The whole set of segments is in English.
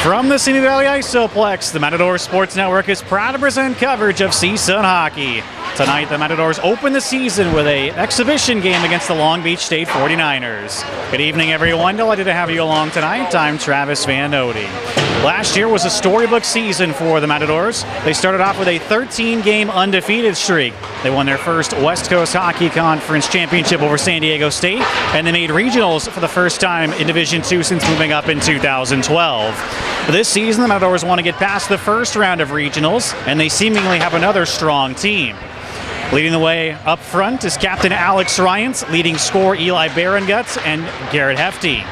From the Simi Valley Isoplex, the Matador Sports Network is proud to present coverage of Csun hockey. Tonight, the Matadors open the season with an exhibition game against the Long Beach State 49ers. Good evening, everyone. Delighted to have you along tonight. I'm Travis Van Ode. Last year was a storybook season for the Matadors. They started off with a 13-game undefeated streak. They won their first West Coast Hockey Conference championship over San Diego State, and they made regionals for the first time in Division II since moving up in 2012. This season, the Matadors want to get past the first round of regionals, and they seemingly have another strong team. Leading the way up front is Captain Alex Ryans, leading scorer Eli Barenguts, and Garrett Hefty.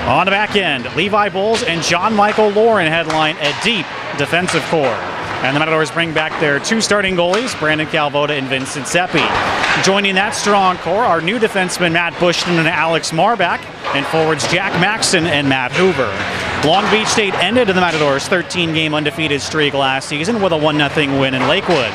On the back end, Levi Bowles and John Michael Lauren headline a deep defensive core. And the Matadors bring back their two starting goalies, Brandon Calvo and Vincent Seppi. Joining that strong core are new defensemen Matt Bushton and Alex Marbach, and forwards Jack Maxson and Matt Hoover. Long Beach State ended the Matadors' 13-game undefeated streak last season with a 1-0 win in Lakewood.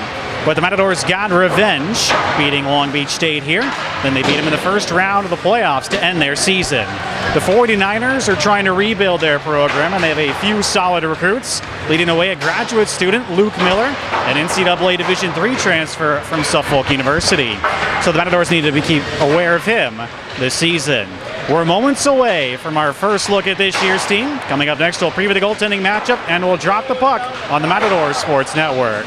But the Matadors got revenge, beating Long Beach State here. Then they beat them in the first round of the playoffs to end their season. The 49ers are trying to rebuild their program, and they have a few solid recruits. Leading the way, a graduate student, Luke Miller, an NCAA Division III transfer from Suffolk University. So the Matadors need to keep aware of him this season. We're moments away from our first look at this year's team. Coming up next, we'll preview the goaltending matchup, and we'll drop the puck on the Matador Sports Network.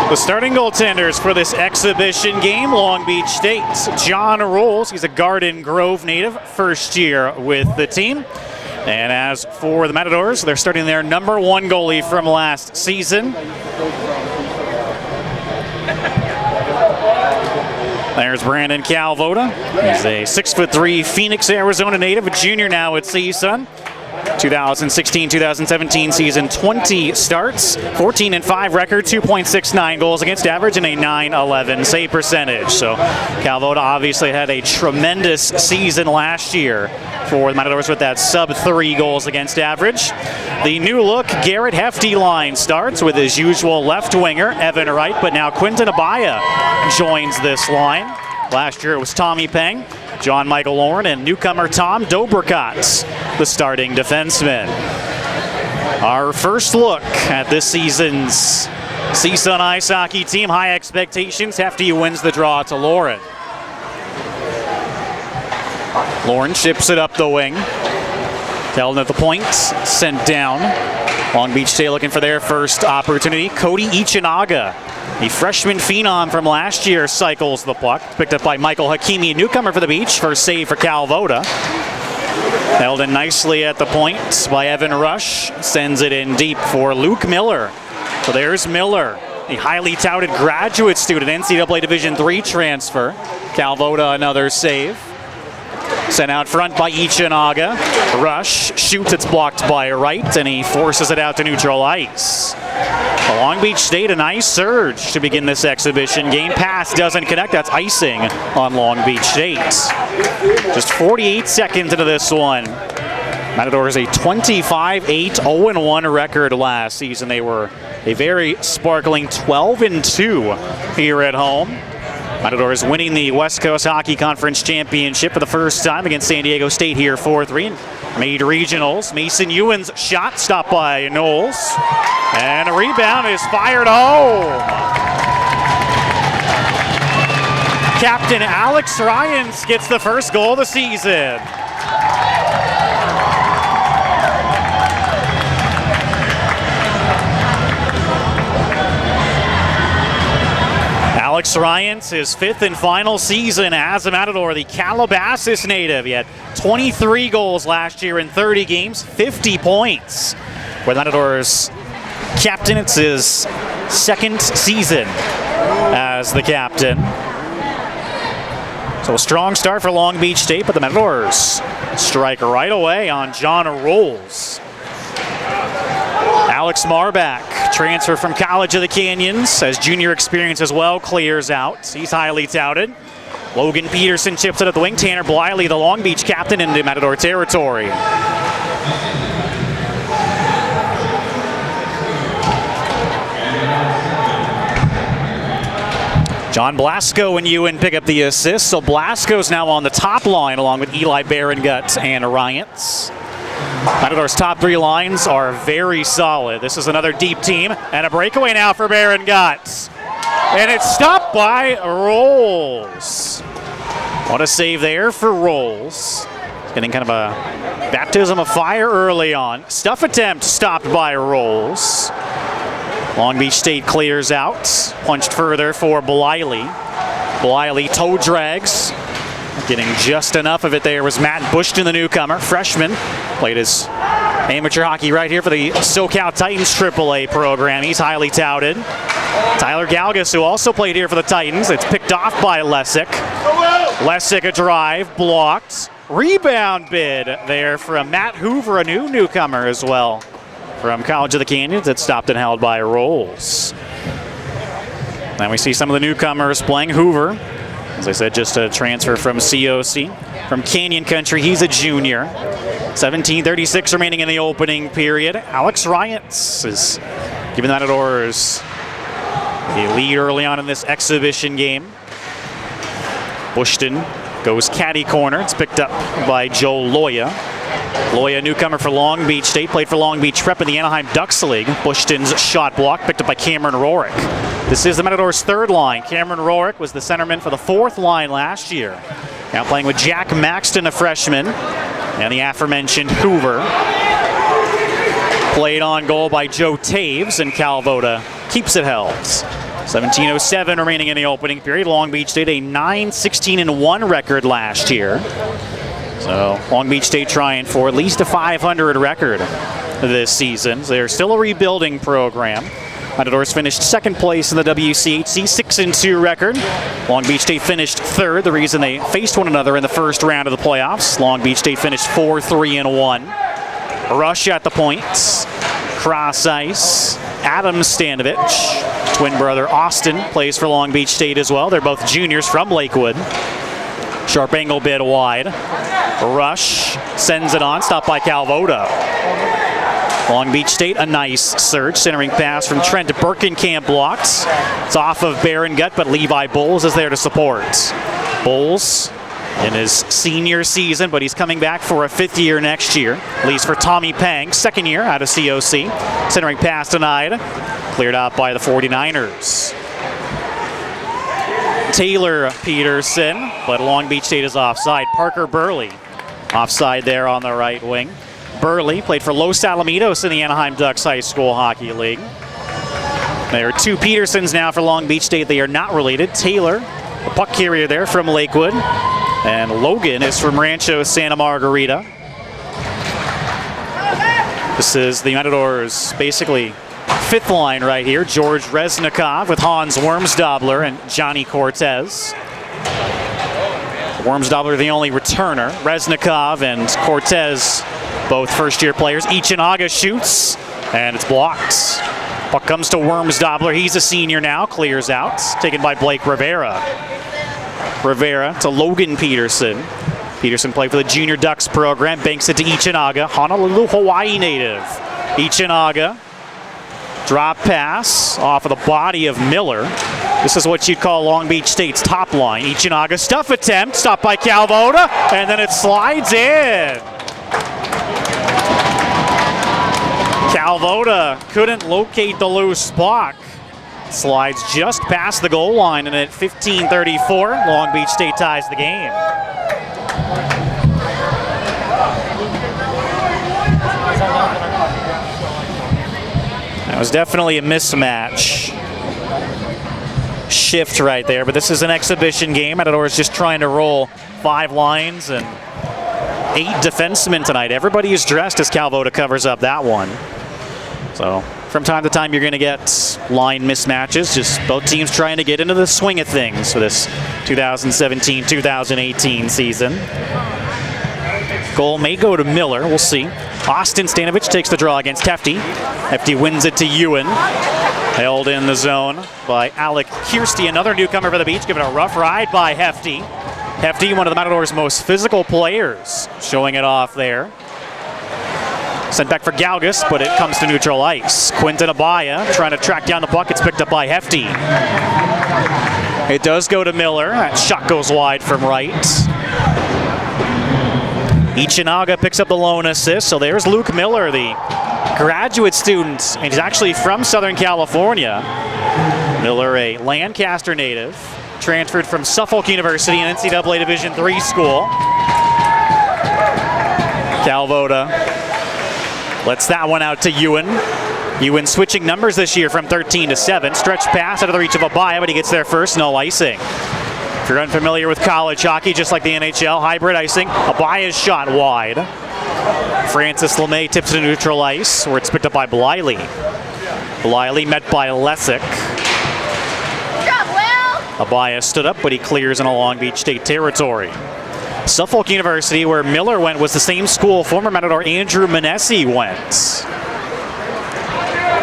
The starting goaltenders for this exhibition game, Long Beach State. John Rolls, he's a Garden Grove native, first year with the team. And as for the Matadors, they're starting their number 1 goalie from last season. There's Brandon Calvo. He's a 6'3" Phoenix, Arizona native, a junior now at Csun. 2016-2017 season, 20 starts, 14-5 record, 2.69 goals against average, and a .911 save percentage. So Calvo obviously had a tremendous season last year for the Matadors with that sub-3 goals against average. The new look Garrett Hefty line starts with his usual left winger, Evan Wright, but now Quinton Abaya joins this line. Last year it was Tommy Peng, John Michael Lauren, and newcomer Tom Dobrikot, the starting defenseman. Our first look at this season's Csun ice hockey team. High expectations. Hefty wins the draw to Lauren. Lauren ships it up the wing. Held at the point, sent down. Long Beach State looking for their first opportunity. Cody Ichinaga, the freshman phenom from last year, cycles the puck. Picked up by Michael Hakimi, newcomer for the Beach. First save for Calvo. Held in nicely at the point by Evan Rush. Sends it in deep for Luke Miller. So there's Miller, a highly touted graduate student, NCAA Division III transfer. Calvo, another save. Sent out front by Ichinaga. Rush shoots, it's blocked by Wright, and he forces it out to neutral ice. Long Beach State, a nice surge to begin this exhibition game. Pass doesn't connect, that's icing on Long Beach State. Just 48 seconds into this one. Matadors a 25-8, 0-1 record last season. They were a very sparkling 12-2 here at home. Matadors winning the West Coast Hockey Conference Championship for the first time against San Diego State here 4-3. Made regionals. Mason Ewan's shot stopped by Knowles. And a rebound is fired home. Captain Alex Ryans gets the first goal of the season. Alex Ryans, his 5th and final season as a Matador, the Calabasas native. He had 23 goals last year in 30 games, 50 points. For the Matadors captain, it's his 2nd season as the captain. So a strong start for Long Beach State, but the Matadors strike right away on John Rolls. Alex Marbach, transfer from College of the Canyons, has junior experience as well, clears out. He's highly touted. Logan Peterson chips it at the wing. Tanner Bliley, the Long Beach captain, into Matador territory. John Blasco and Ewan pick up the assist, so Blasco's now on the top line along with Eli Berengut and Ryans. Matador's top 3 lines are very solid. This is another deep team, and a breakaway now for Berengut. And it's stopped by Rolls. What a save there for Rolls. Getting kind of a baptism of fire early on. Stuff attempt stopped by Rolls. Long Beach State clears out. Punched further for Bliley. Bliley toe drags. Getting just enough of it there was Matt Bushton, the newcomer, freshman. Played his amateur hockey right here for the SoCal Titans AAA program. He's highly touted. Tyler Galgas, who also played here for the Titans. It's picked off by Lessick. Lessick a drive, blocked. Rebound bid there from Matt Hoover, a newcomer as well from College of the Canyons. It's stopped and held by Rolls. Then we see some of the newcomers playing. Hoover, as I said, just a transfer from COC. From Canyon Country, he's a junior. 17:36 remaining in the opening period. Alex Ryans is giving the Matadors a lead early on in this exhibition game. Bushton goes caddy corner. It's picked up by Joe Loya. Loya, newcomer for Long Beach State, played for Long Beach Prep in the Anaheim Ducks League. Bushton's shot block picked up by Cameron Rorick. This is the Matadors' 3rd line. Cameron Rorick was the centerman for the 4th line last year. Now playing with Jack Maxton, a freshman, and the aforementioned Hoover. Played on goal by Joe Taves, and Calvo keeps it held. 17:07 remaining in the opening period. Long Beach State a 9-16-1 record last year. So Long Beach State trying for at least a 500 record this season. They're still a rebuilding program. Matadors finished second place in the WCHC, 6-2 record. Long Beach State finished third, the reason they faced one another in the first round of the playoffs. Long Beach State finished 4-3-1. Rush at the points. Cross ice. Adam Stanovich. Twin brother Austin plays for Long Beach State as well. They're both juniors from Lakewood. Sharp angle bid wide. Rush sends it on, stopped by Calvo. Long Beach State, a nice surge. Centering pass from Trent Birkenkamp blocked. It's off of Barron Gut, but Levi Bowles is there to support. Bowles in his senior season, but he's coming back for a fifth year next year. Leaves for Tommy Pang, second year out of COC. Centering pass denied. Cleared out by the 49ers. Taylor Peterson, but Long Beach State is offside. Parker Burley offside there on the right wing. Burley played for Los Alamitos in the Anaheim Ducks High School Hockey League. There are two Petersons now for Long Beach State. They are not related. Taylor, the puck carrier there from Lakewood, and Logan is from Rancho Santa Margarita. This is the Matadors' basically fifth line right here. George Reznikov with Hans Wormsdobler and Johnny Cortez. Wormsdobler the only returner. Reznikov and Cortez both first-year players. Ichinaga shoots, and it's blocked. Puck comes to Wormsdobler. He's a senior now. Clears out. Taken by Blake Rivera. Rivera to Logan Peterson. Peterson played for the Junior Ducks program. Banks it to Ichinaga. Honolulu, Hawaii native. Ichinaga. Drop pass off of the body of Miller. This is what you'd call Long Beach State's top line. Ichinaga stuff attempt. Stopped by Calvo. And then it slides in. Calvo couldn't locate the loose puck. Slides just past the goal line, and at 15:34, Long Beach State ties the game. That was definitely a mismatch shift right there, but this is an exhibition game. Matadors just trying to roll 5 lines and 8 defensemen tonight. Everybody is dressed as Calvo covers up that one. So from time to time, you're going to get line mismatches. Just both teams trying to get into the swing of things for this 2017-2018 season. Goal may go to Miller. We'll see. Austin Stanovich takes the draw against Hefty. Hefty wins it to Ewan. Held in the zone by Alec Kirsty, another newcomer for the Beach. Given a rough ride by Hefty. Hefty, one of the Matadors' most physical players, showing it off there. Sent back for Galgus, but it comes to neutral ice. Quinton Abaya trying to track down the puck. It's picked up by Hefty. It does go to Miller. That shot goes wide from right. Ichinaga picks up the lone assist. So there's Luke Miller, the graduate student. And he's actually from Southern California. Miller, a Lancaster native. Transferred from Suffolk University, an NCAA Division III school. Calvo lets that one out to Ewan. Ewan switching numbers this year from 13 to 7. Stretch pass out of the reach of Abaya, but he gets there first, no icing. If you're unfamiliar with college hockey, just like the NHL, hybrid icing, Abaya's shot wide. Francis LeMay tips to neutral ice, where it's picked up by Bliley. Bliley met by Lessick. Abaya stood up, but he clears into Long Beach State territory. Suffolk University, where Miller went, was the same school former Matador Andrew Manessi went.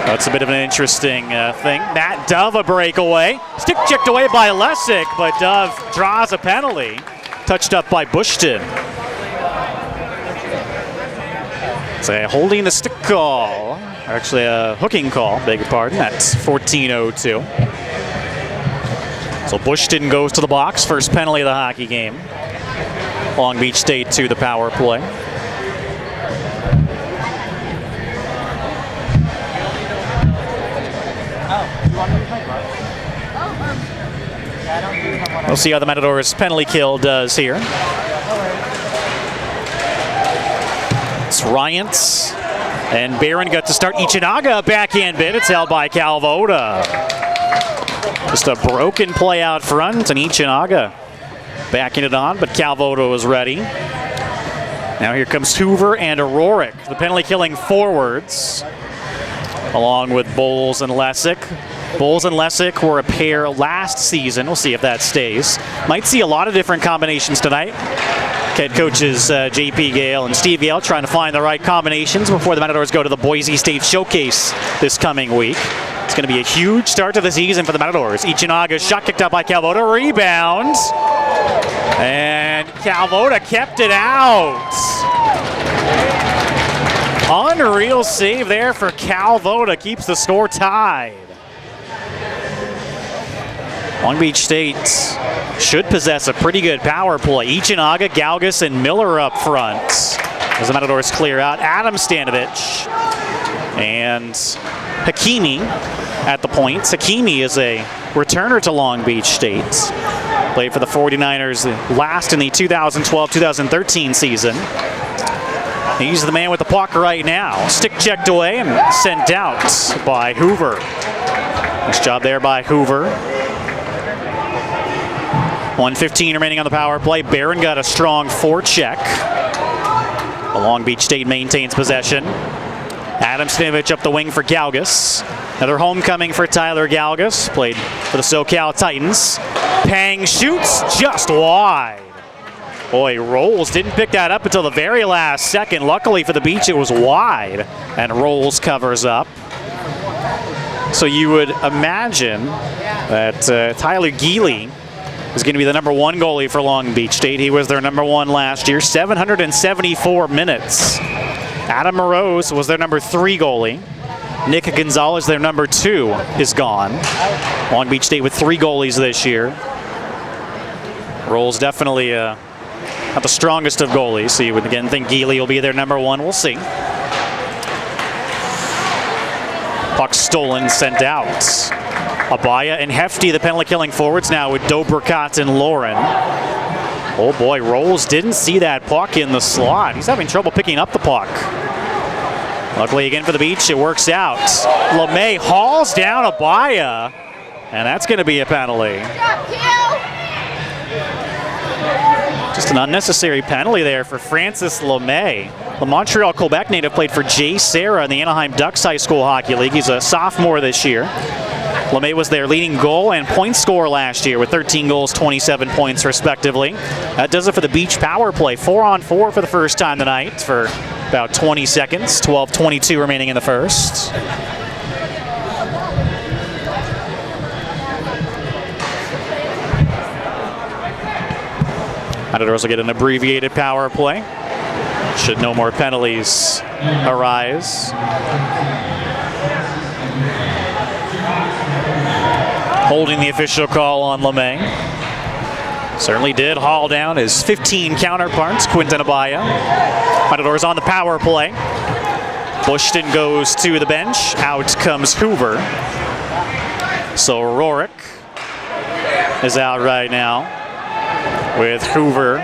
That's a bit of an interesting thing. Matt Dove, a breakaway. Stick checked away by Lessick, but Dove draws a penalty. Touched up by Bushton. It's a holding the stick call. Actually, a hooking call, beg your pardon. That's 14:02. So Bushton goes to the box. First penalty of the hockey game. Long Beach State to the power play. We'll see how the Matadors' penalty kill does here. It's Ryance And Barron got to start Ichinaga backhand bid. It's held by Calvo. Just a broken play out front, and Ichinaga backing it on, but Calvo was ready. Now here comes Hoover and Auroric, the penalty-killing forwards, along with Bowles and Lessick. Bowles and Lessick were a pair last season. We'll see if that stays. Might see a lot of different combinations tonight. Head coaches JP Gale and Steve Gale trying to find the right combinations before the Matadors go to the Boise State Showcase this coming week. It's going to be a huge start to the season for the Matadors. Ichinaga shot kicked out by Calvo. Rebound. And Calvo kept it out. Unreal save there for Calvo. Keeps the score tied. Long Beach State should possess a pretty good power play. Ichinaga, Galgas, and Miller up front as the Matadors clear out. Adam Stanovich and Hakimi at the points. Hakimi is a returner to Long Beach State. Played for the 49ers last in the 2012-2013 season. He's the man with the puck right now. Stick checked away and sent out by Hoover. Nice job there by Hoover. 1:15 remaining on the power play. Barron got a strong forecheck. Long Beach State maintains possession. Adam Stanovich up the wing for Galgas. Another homecoming for Tyler Galgas. Played for the SoCal Titans. Pang shoots just wide. Boy, Rolls didn't pick that up until the very last second. Luckily for the Beach, it was wide. And Rolls covers up. So you would imagine that Tyler Geely is going to be the #1 goalie for Long Beach State. He was their #1 last year, 774 minutes. Adam Morose was their #3 goalie. Nick Gonzalez, their #2, is gone. Long Beach State with 3 goalies this year. Rolls definitely not the strongest of goalies, so you would again think Geely will be their #1. We'll see. Puck stolen, sent out. Abaya and Hefty, the penalty-killing forwards now with Dobrikot and Lauren. Oh boy, Rolls didn't see that puck in the slot. He's having trouble picking up the puck. Luckily again for the Beach, it works out. LeMay hauls down Abaya, and that's going to be a penalty. Just an unnecessary penalty there for Francis LeMay. The Montreal Quebec native played for Jay Serra in the Anaheim Ducks High School Hockey League. He's a sophomore this year. LeMay was their leading goal and point scorer last year with 13 goals, 27 points respectively. That does it for the Beach power play. 4-on-4 for the first time tonight for about 20 seconds. 12:22 remaining in the first. Matadors will get an abbreviated power play. Should no more penalties arise. Holding the official call on LeMay. Certainly did haul down his 15 counterparts, Quinton Abaya. Matadors on the power play. Bushton goes to the bench. Out comes Hoover. So Rorick is out right now with Hoover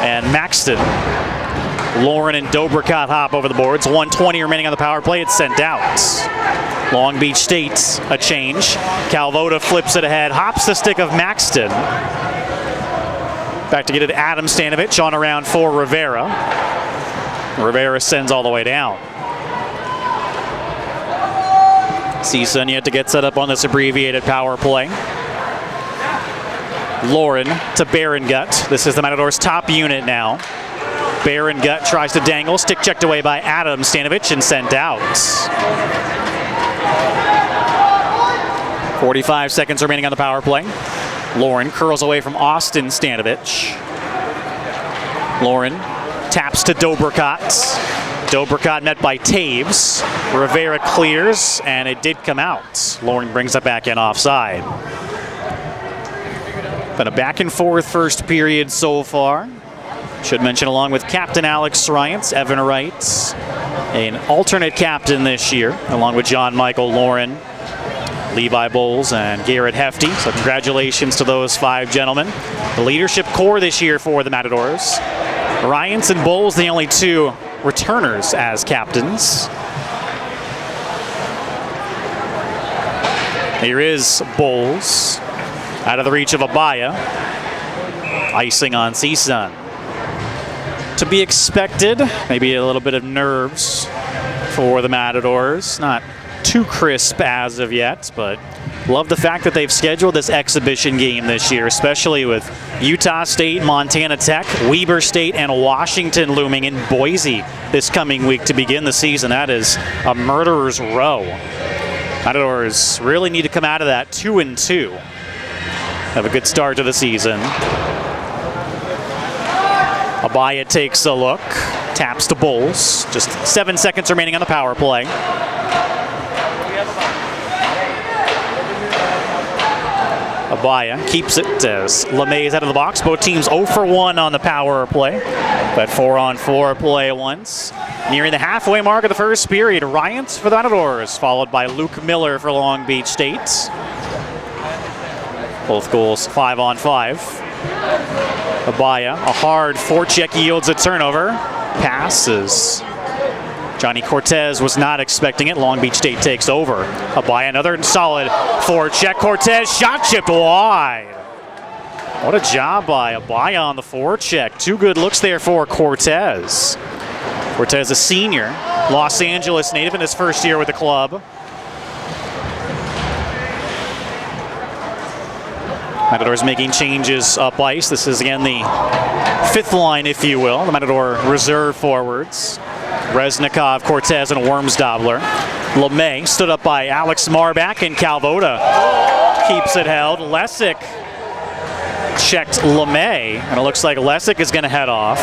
and Maxton. Lauren and Dobrikot hop over the boards. 1:20 remaining on the power play. It's sent out. Long Beach State, a change. Calvo flips it ahead, hops the stick of Maxton. Back to get it Adam Stanovich on around for Rivera. Rivera sends all the way down. Csun yet to get set up on this abbreviated power play. Lauren to Barron-Gut. This is the Matadors' top unit now. Barron-Gut tries to dangle, stick checked away by Adam Stanovich and sent out. 45 seconds remaining on the power play. Lauren curls away from Austin Stanovich. Lauren taps to Dobrikot. Dobrikot met by Taves. Rivera clears, and it did come out. Lauren brings it back in offside. Been a back and forth first period so far. Should mention along with Captain Alex Ryans, Evan Wright, an alternate captain this year, along with John Michael Lauren, Levi Bowles, and Garrett Hefty. So congratulations to those 5 gentlemen. The leadership core this year for the Matadors. Ryans and Bowles, the only 2 return returners as captains. Here is Bowles out of the reach of Abaya. Icing on Csun. To be expected, maybe a little bit of nerves for the Matadors. Not too crisp as of yet, but love the fact that they've scheduled this exhibition game this year, especially with Utah State, Montana Tech, Weber State, and Washington looming in Boise this coming week to begin the season. That is a murderer's row. Matadors really need to come out of that 2-2. Have a good start to the season. Abaya takes a look, taps to Bowles. Just 7 seconds remaining on the power play. Abaya keeps it as LeMay is out of the box. Both teams 0 for 1 on the power play. But 4-on-4 play once. Nearing the halfway mark of the first period, Ryant for the Matadors, followed by Luke Miller for Long Beach State. Both goals 5-on-5. Abaya, a hard forecheck, yields a turnover. Passes. Johnny Cortez was not expecting it. Long Beach State takes over. Abaya, another solid forecheck. Cortez, shot chipped wide. What a job by Abaya on the forecheck. 2 good looks there for Cortez. Cortez, a senior, Los Angeles native in his first year with the club. Matadors making changes up ice. This is again the 5th line, if you will. The Matador reserve forwards. Reznikov, Cortez, and Wormsdobler. LeMay stood up by Alex Marbach, and Calvo keeps it held. Lesick checked LeMay, and it looks like Lesick is going to head off.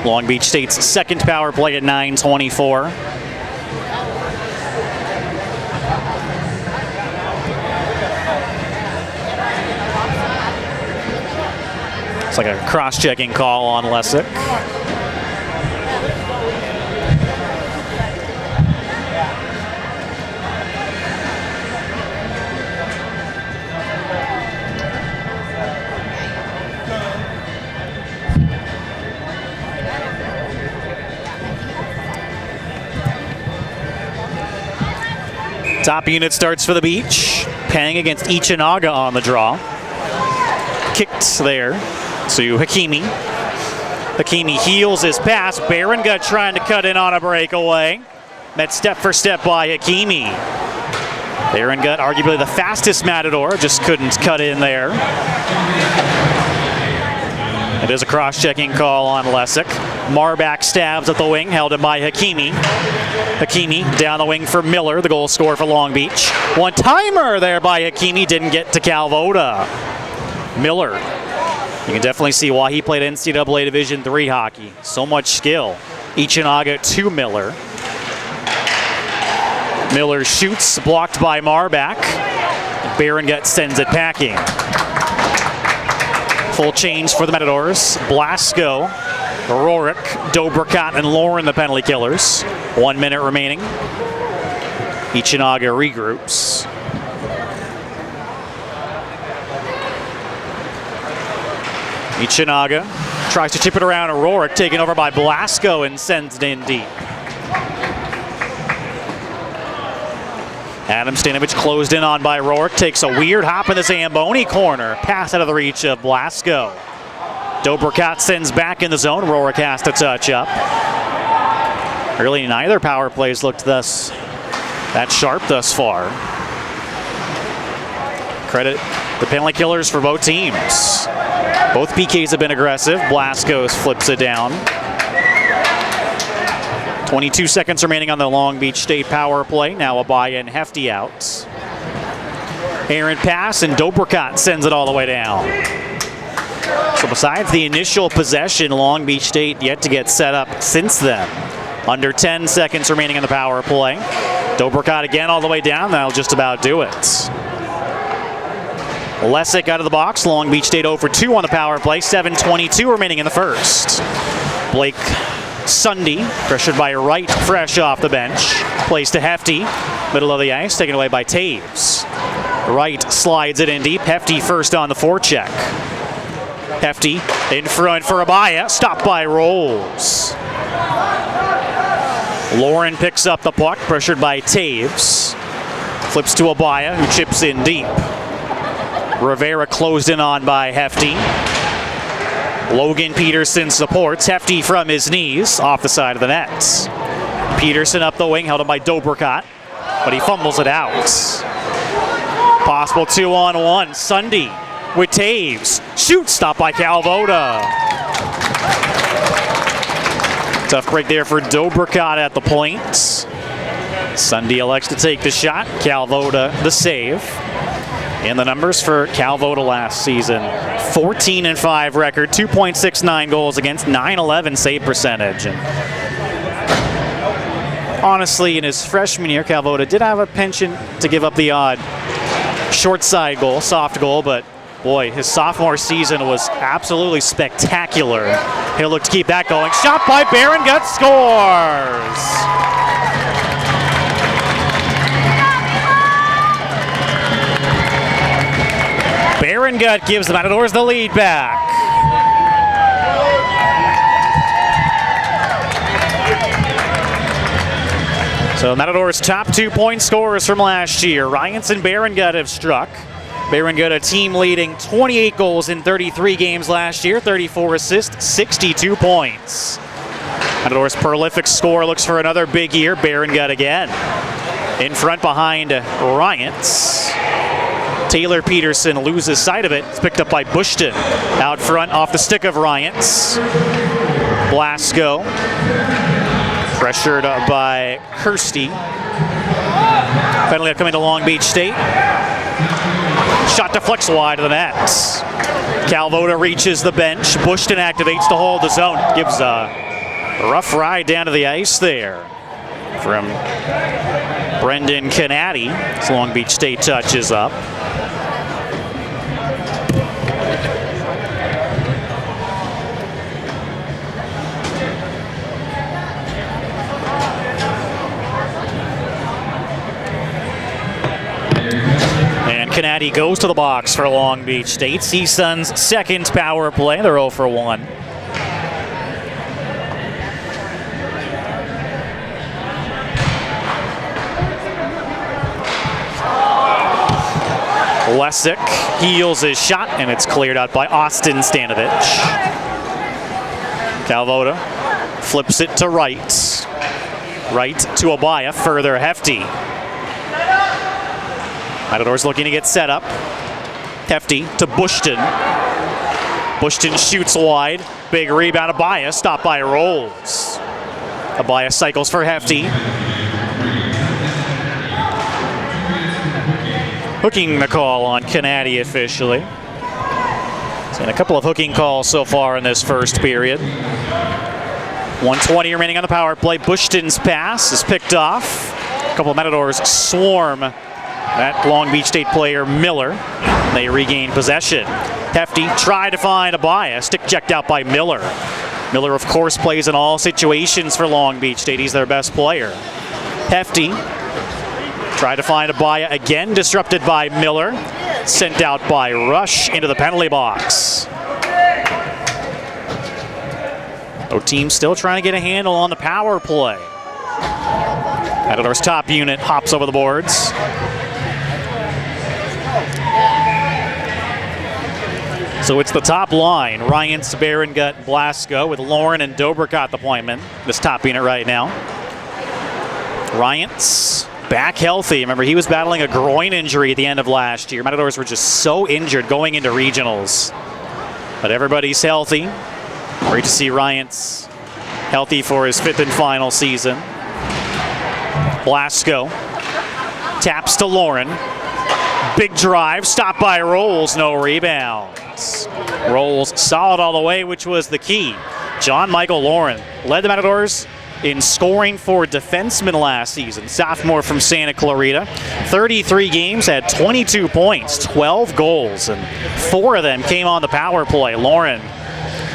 Long Beach State's second power play at 9:24. It's like a cross-checking call on Lesick. Top unit starts for the Beach. Pang against Ichinaga on the draw. Kicked there to Hakimi. Hakimi heels his pass. Berengut trying to cut in on a breakaway. Met step for step by Hakimi. Berengut, arguably the fastest Matador, just couldn't cut in there. It is a cross-checking call on Lesick. Marbach stabs at the wing, held in by Hakimi. Hakimi down the wing for Miller, the goal scorer for Long Beach. One-timer there by Hakimi, didn't get to Calvo. Miller, you can definitely see why he played NCAA Division III hockey. So much skill. Ichinaga to Miller. Miller shoots, blocked by Marbach. Berengut sends it packing. Full change for the Matadors. Blasco, Rorik, Dobricott, and Lauren, the penalty killers. 1 minute remaining. Ichinaga regroups. Ichinaga tries to chip it around. Rorik taken over by Blasco and sends it in deep. Adam Stanovich closed in on by Rorik. Takes a weird hop in the Zamboni corner. Pass out of the reach of Blasco. Dobricott sends back in the zone. Rorik has to touch up. Really, neither power plays looked that sharp thus far. Credit the penalty killers for both teams. Both PKs have been aggressive. Blasco flips it down. 22 seconds remaining on the Long Beach State power play. Now Abaya and Hefty out. Errant pass, and Dobricott sends it all the way down. So besides the initial possession, Long Beach State yet to get set up since then. Under 10 seconds remaining in the power play. Dobricott again all the way down. That'll just about do it. Lesick out of the box. Long Beach State 0 for 2 on the power play. 7:22 remaining in the first. Blake Sunday, pressured by Wright, fresh off the bench. Plays to Hefty, middle of the ice, taken away by Taves. Wright slides it in deep. Hefty first on the forecheck. Hefty in front for Abaya. Stopped by Rolls. Lauren picks up the puck, pressured by Taves. Flips to Abaya, who chips in deep. Rivera closed in on by Hefty. Logan Peterson supports. Hefty from his knees, off the side of the net. Peterson up the wing, held up by Dobricott, but he fumbles it out. Possible 2-on-1. Sunday with Taves. Shoot, stopped by Calvo. Tough break there for Dobricott at the point. Sunday elects to take the shot. Calvo the save. And the numbers for Calvo last season: 14-5 record, 2.69 goals against, .911 save percentage. And honestly, in his freshman year, Calvo did have a penchant to give up the odd short side goal, soft goal, but boy, his sophomore season was absolutely spectacular. He'll look to keep that going. Shot by Berengut, scores! Berengut gives the Matadors the lead back. So Matadors' top 2-point scorers from last year, Ryans and Berengut, have struck. Berengut, a team leading 28 goals in 33 games last year, 34 assists, 62 points. Matadors' prolific scorer looks for another big year. Berengut again. In front behind Ryans. Taylor Peterson loses sight of it. It's picked up by Bushton. Out front off the stick of Ryans. Blasco. Pressured by Kirsty. Penalty coming to Long Beach State. Shot deflects wide of the net. Calvo reaches the bench. Bushton activates to hold the zone. Gives a rough ride down to the ice there from Brendan Canady as Long Beach State touches up. And Canady goes to the box for Long Beach State. Csun's second power play. They're 0 for 1. Lesick heels his shot, and it's cleared out by Austin Stanovich. Calvo flips it to Wright. Wright to Abaya, further Hefty. Matadors looking to get set up. Hefty to Bushton. Bushton shoots wide. Big rebound. Abaya stopped by Rolls. Abaya cycles for Hefty. Hooking the call on Canady officially. Seen a couple of hooking calls so far in this first period. 1:20 remaining on the power play. Bushton's pass is picked off. A couple of Matadors swarm that Long Beach State player Miller. They regain possession. Hefty tried to find Abaya. Stick checked out by Miller. Miller, of course, plays in all situations for Long Beach State. He's their best player. Hefty tried to find Abaya again, disrupted by Miller. Sent out by Rush into the penalty box. Both teams still trying to get a handle on the power play. Matadors' top unit hops over the boards. So it's the top line, Ryans, Berengut, Blasco, with Lauren and Dobricott the pointman. This top unit right now. Ryans back healthy. Remember, he was battling a groin injury at the end of last year. Matadors were just so injured going into regionals. But everybody's healthy. Great to see Ryans healthy for his 5th and final season. Blasco taps to Lauren. Big drive, stopped by Rolls, no rebounds. Rolls solid all the way, which was the key. John Michael Lauren led the Matadors in scoring for defensemen last season. Sophomore from Santa Clarita. 33 games, had 22 points, 12 goals, and 4 of them came on the power play. Lauren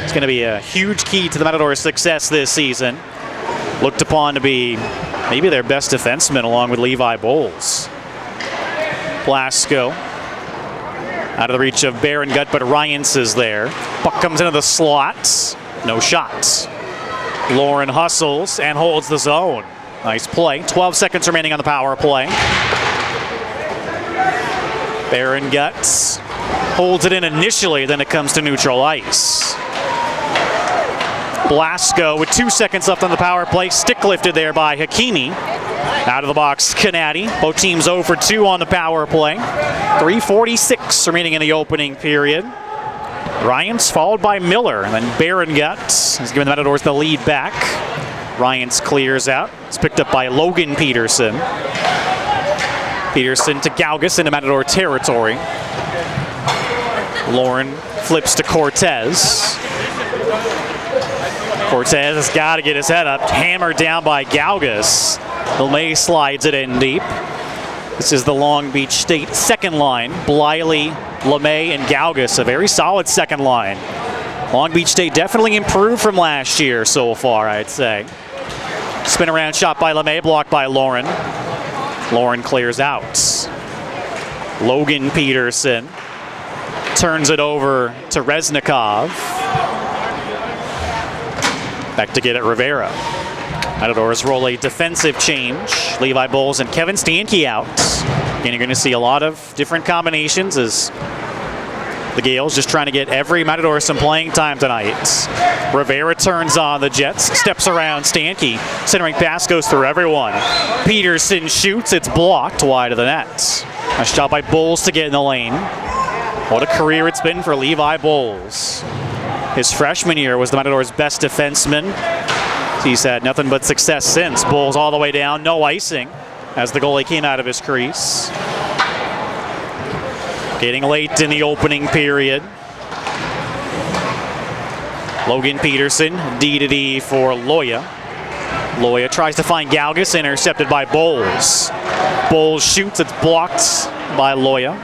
is going to be a huge key to the Matadors' success this season. Looked upon to be maybe their best defenseman along with Levi Bowles. Blasco out of the reach of Gut, but Ryans is there. Puck comes into the slot. No shots. Lauren hustles and holds the zone. Nice play. 12 seconds remaining on the power play. Gut holds it in initially, then it comes to neutral ice. Blasco with 2 seconds left on the power play. Stick lifted there by Hakimi. Out of the box, Canati. Both teams 0 for 2 on the power play. 3:46 remaining in the opening period. Ryans followed by Miller, and then Gut has given the Matadors the lead back. Ryans clears out. It's picked up by Logan Peterson. Peterson to Gaugus into Matador territory. Lauren flips to Cortez. Cortez has got to get his head up. Hammered down by Gaugus. LeMay slides it in deep. This is the Long Beach State second line. Bliley, LeMay, and Gaugus, a very solid second line. Long Beach State definitely improved from last year so far, I'd say. Spin around shot by LeMay, blocked by Lauren. Lauren clears out. Logan Peterson turns it over to Reznikov. Back to get it, Rivera. Matadors roll a defensive change. Levi Bowles and Kevin Stanke out. And you're going to see a lot of different combinations as the Gales just trying to get every Matador some playing time tonight. Rivera turns on the Jets, steps around Stanke. Centering pass goes through everyone. Peterson shoots, it's blocked wide of the net. Nice job by Bowles to get in the lane. What a career it's been for Levi Bowles. His freshman year was the Matadors' best defenseman. He's had nothing but success since. Bowles all the way down, no icing as the goalie came out of his crease. Getting late in the opening period. Logan Peterson, D-to-D for Loya. Loya tries to find Gaugus, intercepted by Bowles. Bowles shoots, it's blocked by Loya.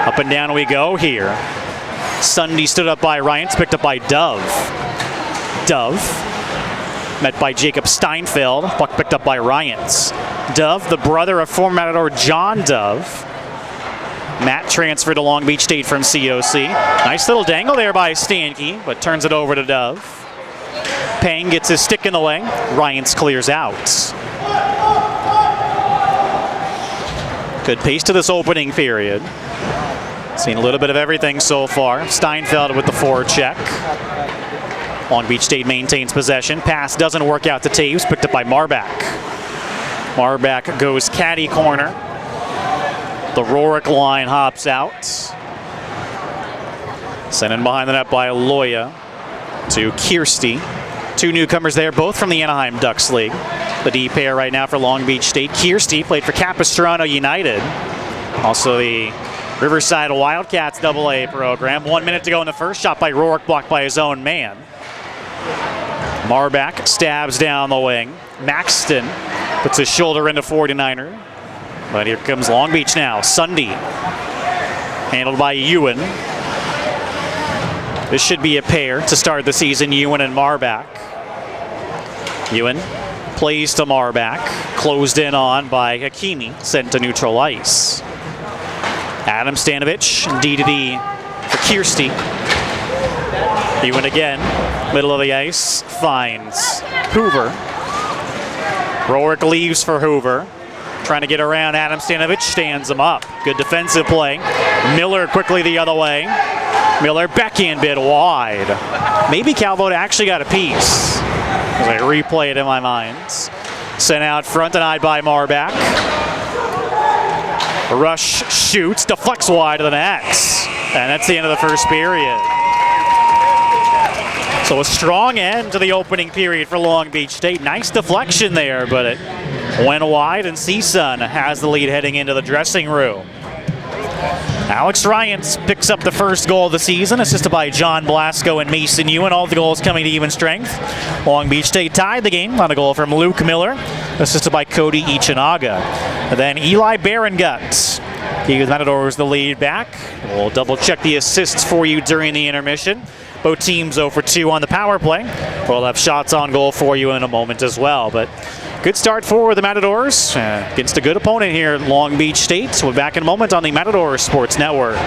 Up and down we go here. Sunday stood up by Ryans, picked up by Dove. Dove met by Jacob Steinfeld, puck picked up by Ryans. Dove, the brother of former Matador John Dove. Matt transferred to Long Beach State from COC. Nice little dangle there by Stanke, but turns it over to Dove. Payne gets his stick in the way. Ryans clears out. Good pace to this opening period. Seen a little bit of everything so far. Steinfeld with the forecheck. Long Beach State maintains possession. Pass doesn't work out to Taves, picked up by Marbach. Marbach goes caddy corner. The Rorick line hops out. Sent in behind the net by Loya to Kirsty. Two newcomers there, both from the Anaheim Ducks League. The D pair right now for Long Beach State. Kirsty played for Capistrano United. Also the Riverside Wildcats AA program. 1 minute to go in the first. Shot by Rorick, blocked by his own man. Marbach stabs down the wing. Maxton puts his shoulder into 49er. But here comes Long Beach now. Sunday, handled by Ewan. This should be a pair to start the season, Ewan and Marbach. Ewan plays to Marbach, closed in on by Hakimi, sent to neutral ice. Adam Stanovich, D-to-D for Kirsty. Ewan again, middle of the ice, finds Hoover. Rorick leaves for Hoover. Trying to get around Adam Stanovich, stands him up. Good defensive play. Miller quickly the other way. Miller backhand bid wide. Maybe Calvo actually got a piece. As I replay it in my mind. Sent out front, denied by Marbach. Rush shoots, deflects wide of the net. And that's the end of the first period. So a strong end to the opening period for Long Beach State. Nice deflection there, but it went wide, and Csun has the lead heading into the dressing room. Alex Ryans picks up the first goal of the season, assisted by John Blasco and Mason Ewan. All the goals coming to even strength. Long Beach State tied the game on a goal from Luke Miller, assisted by Cody Ichinaga. And then Eli Gut. He gives Matadors the lead back. We'll double check the assists for you during the intermission. Both teams 0 for 2 on the power play. We'll have shots on goal for you in a moment as well. But good start for the Matadors against a good opponent here, Long Beach State. We'll be back in a moment on the Matador Sports Network.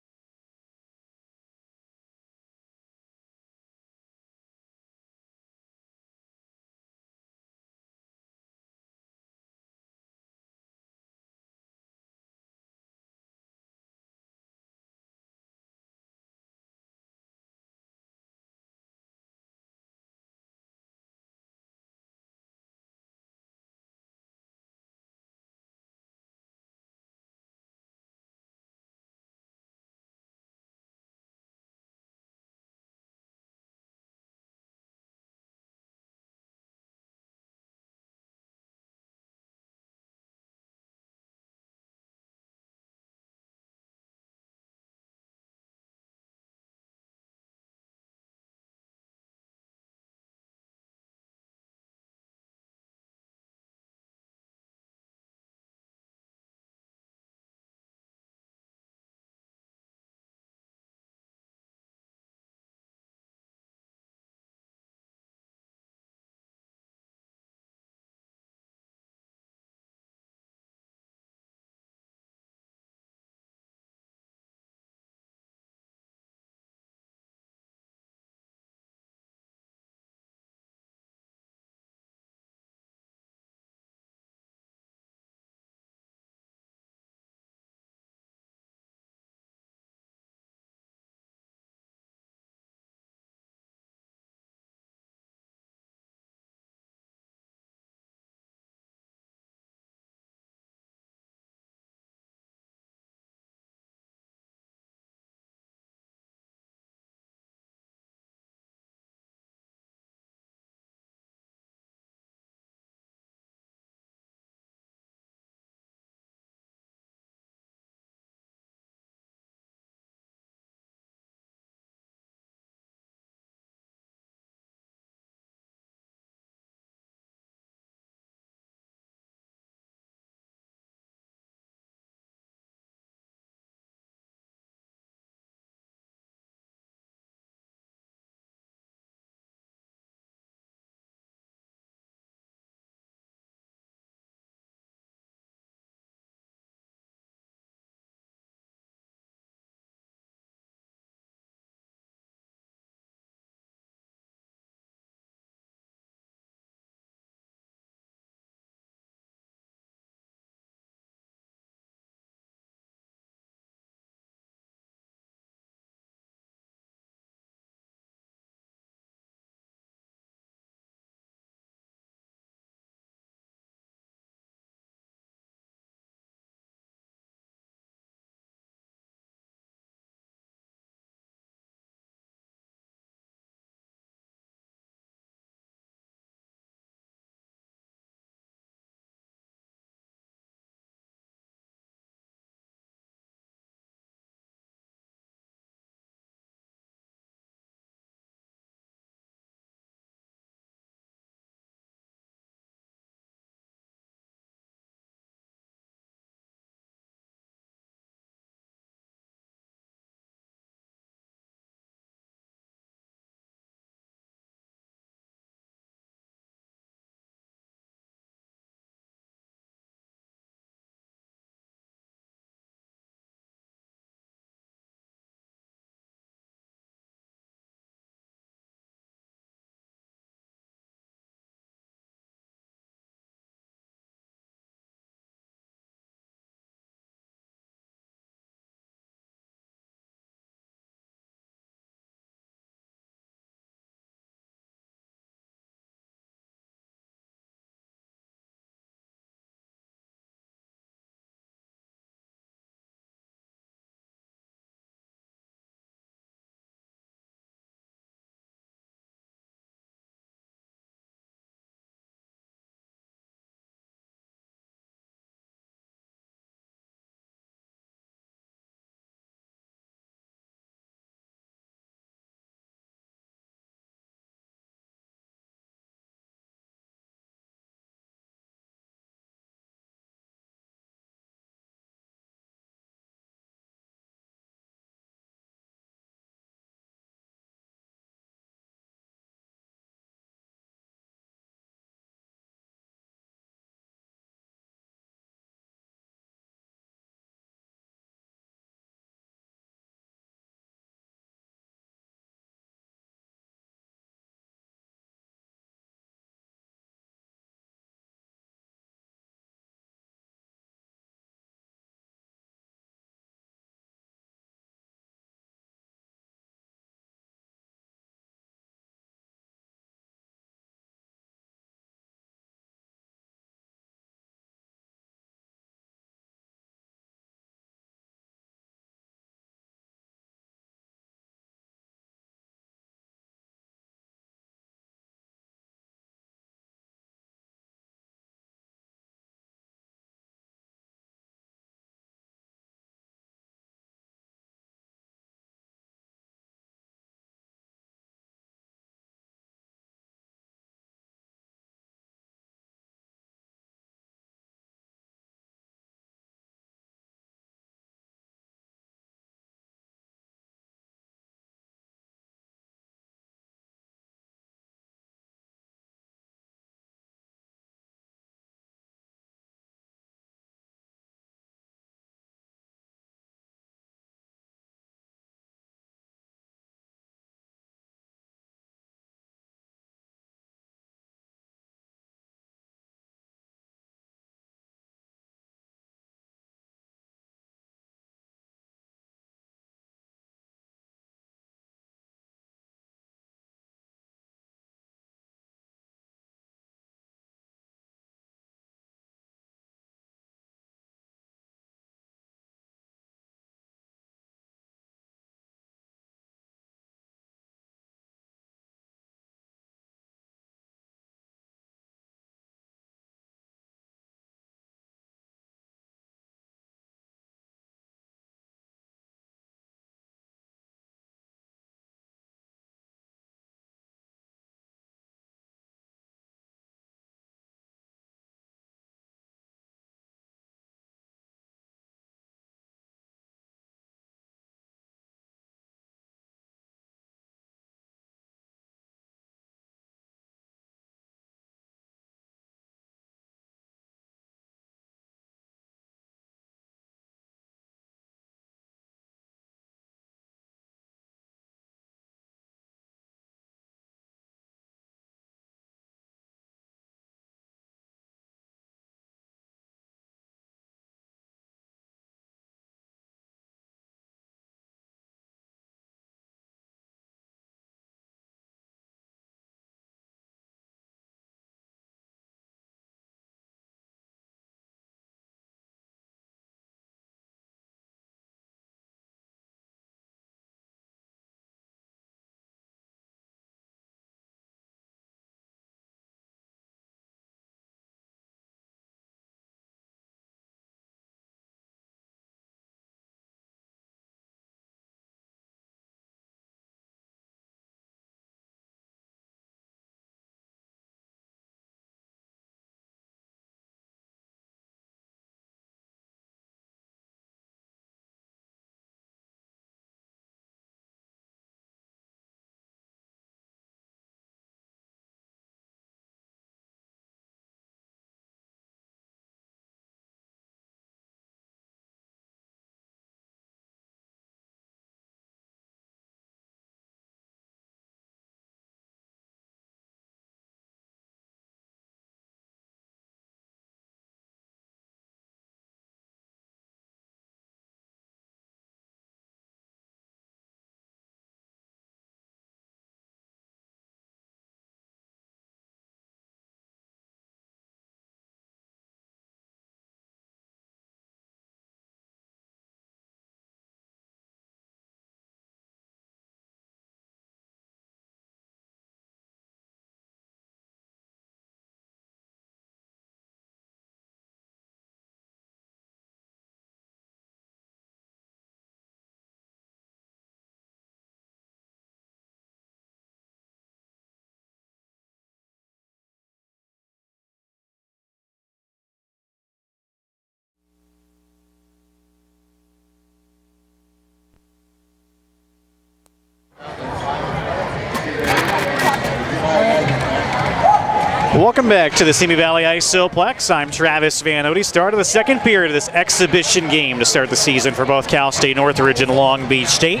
Welcome back to the Simi Valley Isoplex. I'm Travis Van Odie. Start of the second period of this exhibition game to start the season for both Cal State Northridge and Long Beach State.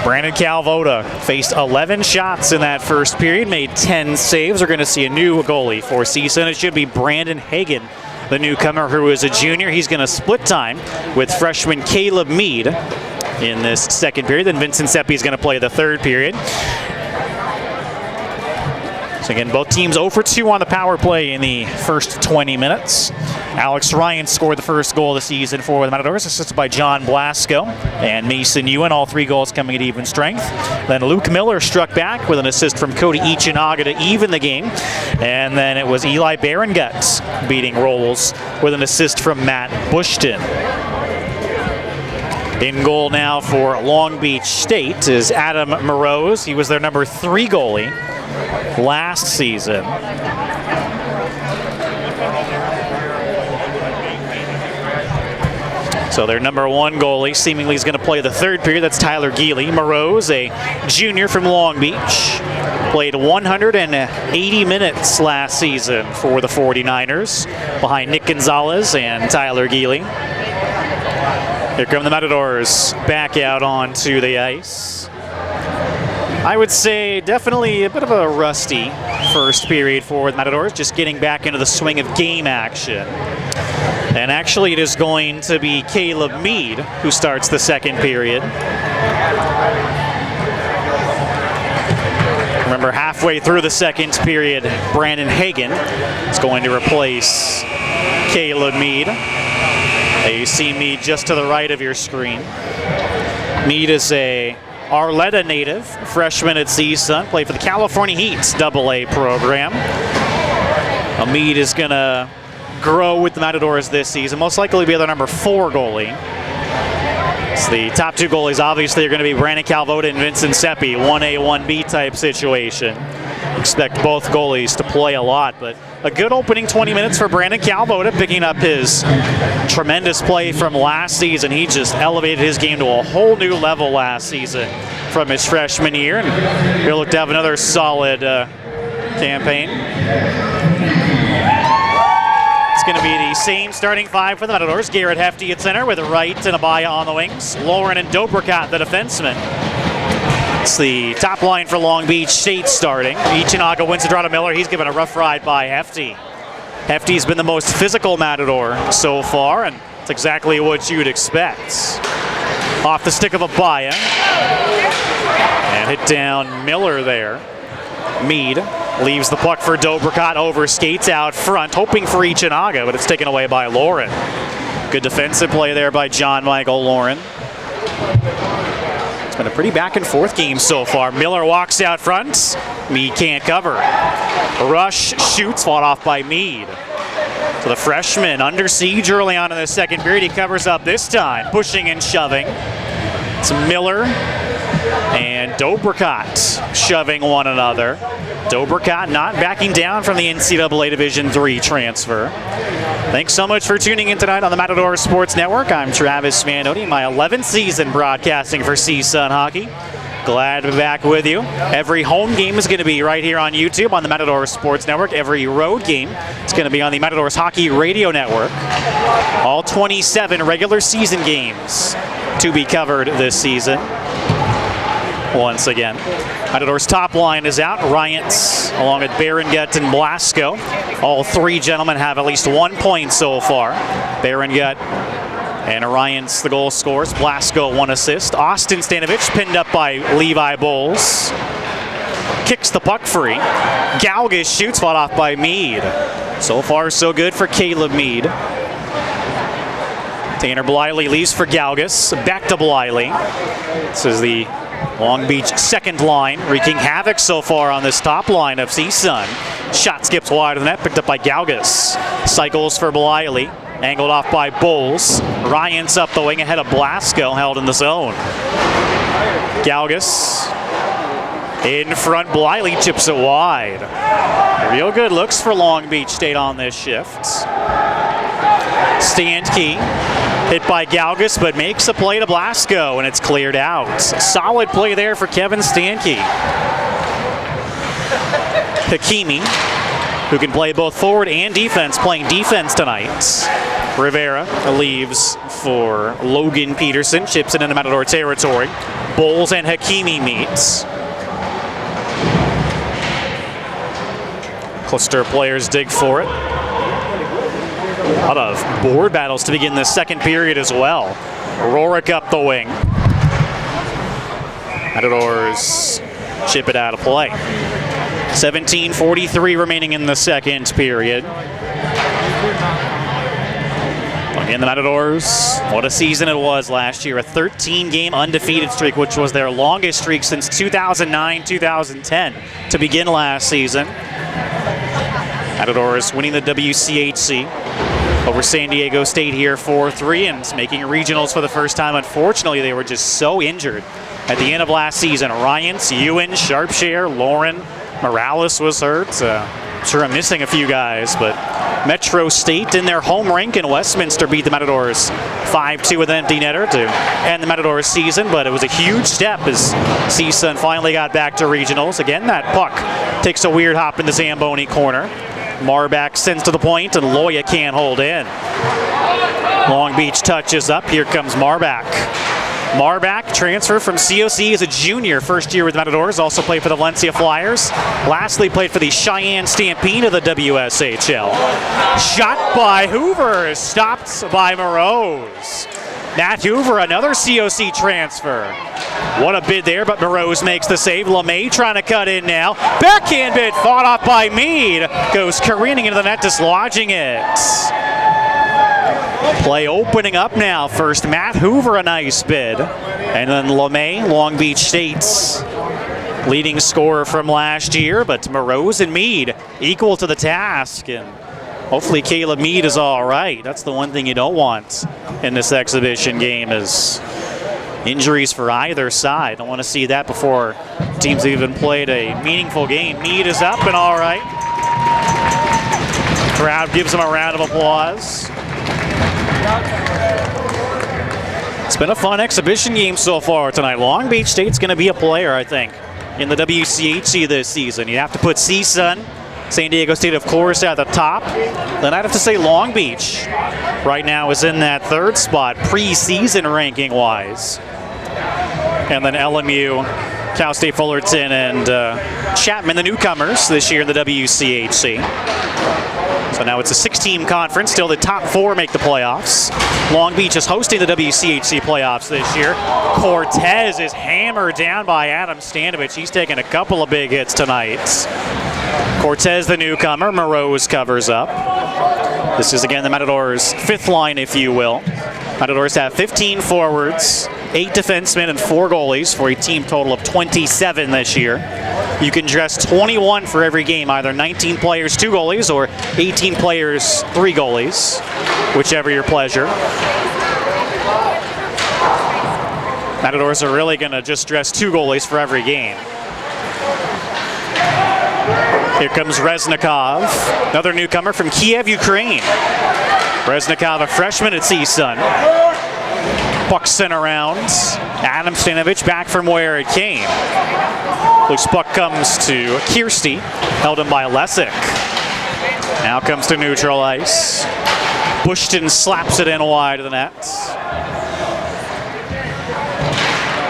Brandon Calvo faced 11 shots in that first period, made 10 saves. We're going to see a new goalie for Csun. It should be Brandon Hagan, the newcomer who is a junior. He's going to split time with freshman Caleb Mead in this second period. Then Vincent Seppi is going to play the third period. So again, both teams 0 for 2 on the power play in the first 20 minutes. Alex Ryan scored the first goal of the season for the Matadors, assisted by John Blasco and Mason Ewan, all 3 goals coming at even strength. Then Luke Miller struck back with an assist from Cody Ichinaga to even the game. And then it was Eli Berengut beating Rolls with an assist from Matt Bushton. In goal now for Long Beach State is Adam Morose. He was their number 3 goalie last season. So their number 1 goalie seemingly is going to play the third period. That's Tyler Geely. Morose, a junior from Long Beach, played 180 minutes last season for the 49ers, behind Nick Gonzalez and Tyler Geely. Here come the Matadors back out onto the ice. I would say definitely a bit of a rusty first period for the Matadors, just getting back into the swing of game action. And actually it is going to be Caleb Mead who starts the second period. Remember, halfway through the second period, Brandon Hagan is going to replace Caleb Mead. You see Mead just to the right of your screen. Mead is a Arleta native, freshman at Csun, played for the California Heat's AA program. Mead is going to grow with the Matadors this season, most likely be their number 4 goalie. So the top 2 goalies obviously are going to be Brandon Calvo and Vincent Seppi, 1A, 1B type situation. Expect both goalies to play a lot, but a good opening 20 minutes for Brandon Calvo, picking up his tremendous play from last season. He just elevated his game to a whole new level last season from his freshman year, and he'll look to have another solid campaign. It's going to be the same starting 5 for the Matadors. Garrett Hefty at center with Wright and Abaya on the wings. Lauren and Dobricott, the defensemen. It's the top line for Long Beach State starting. Ichinaga wins the draw to Miller. He's given a rough ride by Hefty. Hefty's been the most physical Matador so far, and it's exactly what you'd expect. Off the stick of Abaya. And hit down Miller there. Mead leaves the puck for Dobricott, over skates out front, hoping for Ichinaga, but it's taken away by Lauren. Good defensive play there by John Michael Lauren. It's been a pretty back and forth game so far. Miller walks out front. Mead can't cover. Rush shoots, fought off by Mead. So the freshman under siege early on in the second period. He covers up this time, pushing and shoving. It's Miller and Dobricott shoving one another. Dobricott not backing down from the NCAA Division III transfer. Thanks so much for tuning in tonight on the Matador Sports Network. I'm Travis Van Odie, my 11th season broadcasting for Csun Hockey. Glad to be back with you. Every home game is going to be right here on YouTube on the Matador Sports Network. Every road game is going to be on the Matadors Hockey Radio Network. All 27 regular season games to be covered this season. Once again, Matadors top line is out. Ryans along with Berengut and Blasco. All 3 gentlemen have at least 1 point so far. Berengut and Ryans the goal scores. Blasco 1 assist. Austin Stanovich pinned up by Levi Bowles. Kicks the puck free. Galgas shoots, fought off by Mead. So far so good for Caleb Mead. Tanner Bliley leaves for Galgas. Back to Bliley. This is the Long Beach second line, wreaking havoc so far on this top line of Csun. Shot skips wide of the net, picked up by Galgas. Cycles for Bliley, angled off by Bowles. Ryans up the wing ahead of Blasco, held in the zone. Galgas in front, Bliley chips it wide. Real good looks for Long Beach State on this shift. Standke hit by Galgas, but makes a play to Blasco, and it's cleared out. Solid play there for Kevin Standke. Hakimi who can play both forward and defense, playing defense tonight. Rivera leaves for Logan Peterson, chips it into Matador territory. Bowles and Hakimi meets. Cluster players dig for it. A lot of board battles to begin the second period as well. Rorick up the wing. Matadors chip it out of play. 17:43 remaining in the second period. Again, the Matadors, what a season it was last year. A 13-game undefeated streak, which was their longest streak since 2009-2010 to begin last season. Matadors winning the WCHC over San Diego State here 4-3 and making regionals for the first time. Unfortunately, they were just so injured at the end of last season. Ryans, Ewan, Sharpshare, Lauren, Morales was hurt. I'm sure I'm missing a few guys, but Metro State in their home rink in Westminster beat the Matadors 5-2 with an empty netter to end the Matadors season, but it was a huge step as Csun finally got back to regionals. Again, that puck takes a weird hop in the Zamboni corner. Marbach sends to the point, and Loya can't hold in. Long Beach touches up. Here comes Marbach. Marbach, transfer from COC as a junior, first year with the Matadors, also played for the Valencia Flyers. Lastly, played for the Cheyenne Stampede of the WSHL. Shot by Hoover, stopped by Morose. Matt Hoover, another COC transfer. What a bid there, but Morose makes the save. LeMay trying to cut in now. Backhand bid, fought off by Meade. Goes careening into the net, dislodging it. Play opening up now. First, Matt Hoover, a nice bid. And then LeMay, Long Beach State's leading scorer from last year. But Morose and Meade equal to the task. And hopefully Caleb Meade is all right. That's the one thing you don't want in this exhibition game is injuries for either side. Don't want to see that before teams have even played a meaningful game. Meade is up and all right. Crowd gives him a round of applause. It's been a fun exhibition game so far tonight. Long Beach State's going to be a player, I think, in the WCHC this season. You have to put Csun, San Diego State, of course, at the top. Then I'd have to say Long Beach right now is in that third spot preseason ranking-wise. And then LMU, Cal State Fullerton, and Chapman, the newcomers this year in the WCHC. So now it's a 6-team conference. Still the top 4 make the playoffs. Long Beach is hosting the WCHC playoffs this year. Cortez is hammered down by Adam Stanovich. He's taken a couple of big hits tonight. Cortez, the newcomer. Morose covers up. This is, again, the Matadors' fifth line, if you will. Matadors have 15 forwards, 8 defensemen, and 4 goalies for a team total of 27 this year. You can dress 21 for every game, either 19 players, 2 goalies, or 18 players, 3 goalies, whichever your pleasure. Matadors are really going to just dress 2 goalies for every game. Here comes Reznikov, another newcomer from Kiev, Ukraine. Reznikov, a freshman at Csun. Puck sent around. Adam Stanovich back from where it came. Loose puck comes to Kirsty, held in by Lesick. Now comes to neutral ice. Bushton slaps it in wide of the net.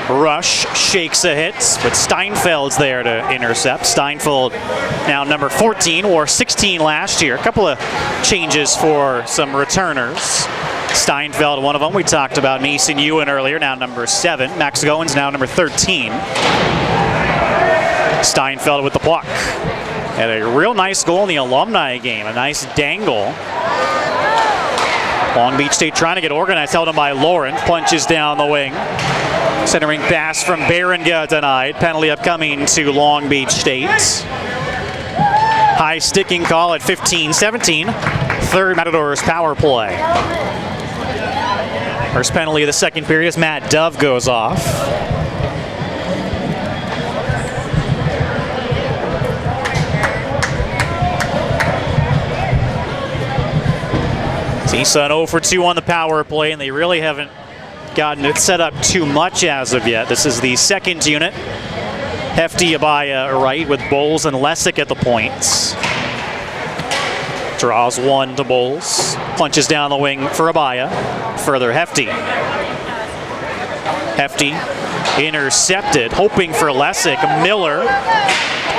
Rush shakes a hit, but Steinfeld's there to intercept. Steinfeld now number 14, wore 16 last year. A couple of changes for some returners. Steinfeld, one of them. We talked about Mason Ewan earlier, now number 7. Max Goins now number 13. Steinfeld with the puck. Had a real nice goal in the alumni game, a nice dangle. Long Beach State trying to get organized, held in by Lauren. Punches down the wing. Centering pass from Berenga denied. Penalty upcoming to Long Beach State. High sticking call at 15-17. Third Matadors power play. First penalty of the second period as Matt Dove goes off. Csun 0 for 2 on the power play, and they really haven't gotten it set up too much as of yet. This is the second unit. Hefty Abaya right with Bowles and Lesick at the points. Draws one to Bowles. Punches down the wing for Abaya. Further Hefty. Hefty intercepted, hoping for Lessick. Miller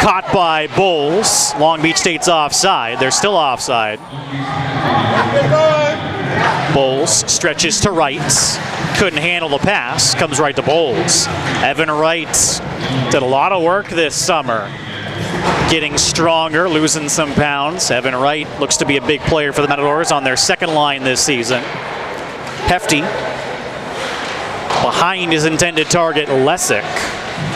caught by Bowles. Long Beach State's offside. They're still offside. Bowles stretches to right. Couldn't handle the pass. Comes right to Bowles. Evan Wright did a lot of work this summer. Getting stronger, losing some pounds. Evan Wright looks to be a big player for the Matadors on their second line this season. Hefty behind his intended target, Lessick.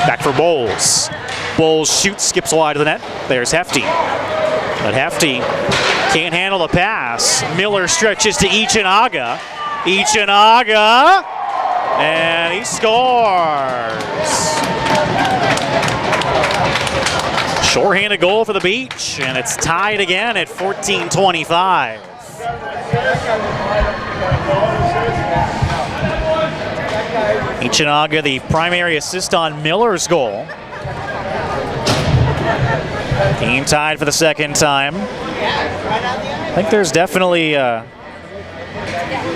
Back for Bowles. Bowles shoots, skips wide of the net. There's Hefty. But Hefty can't handle the pass. Miller stretches to Ichinaga. Ichinaga! And he scores. Shorthanded goal for the Beach, and it's tied again at 14-25. Ichinaga, the primary assist on Miller's goal. Team tied for the second time. I think there's definitely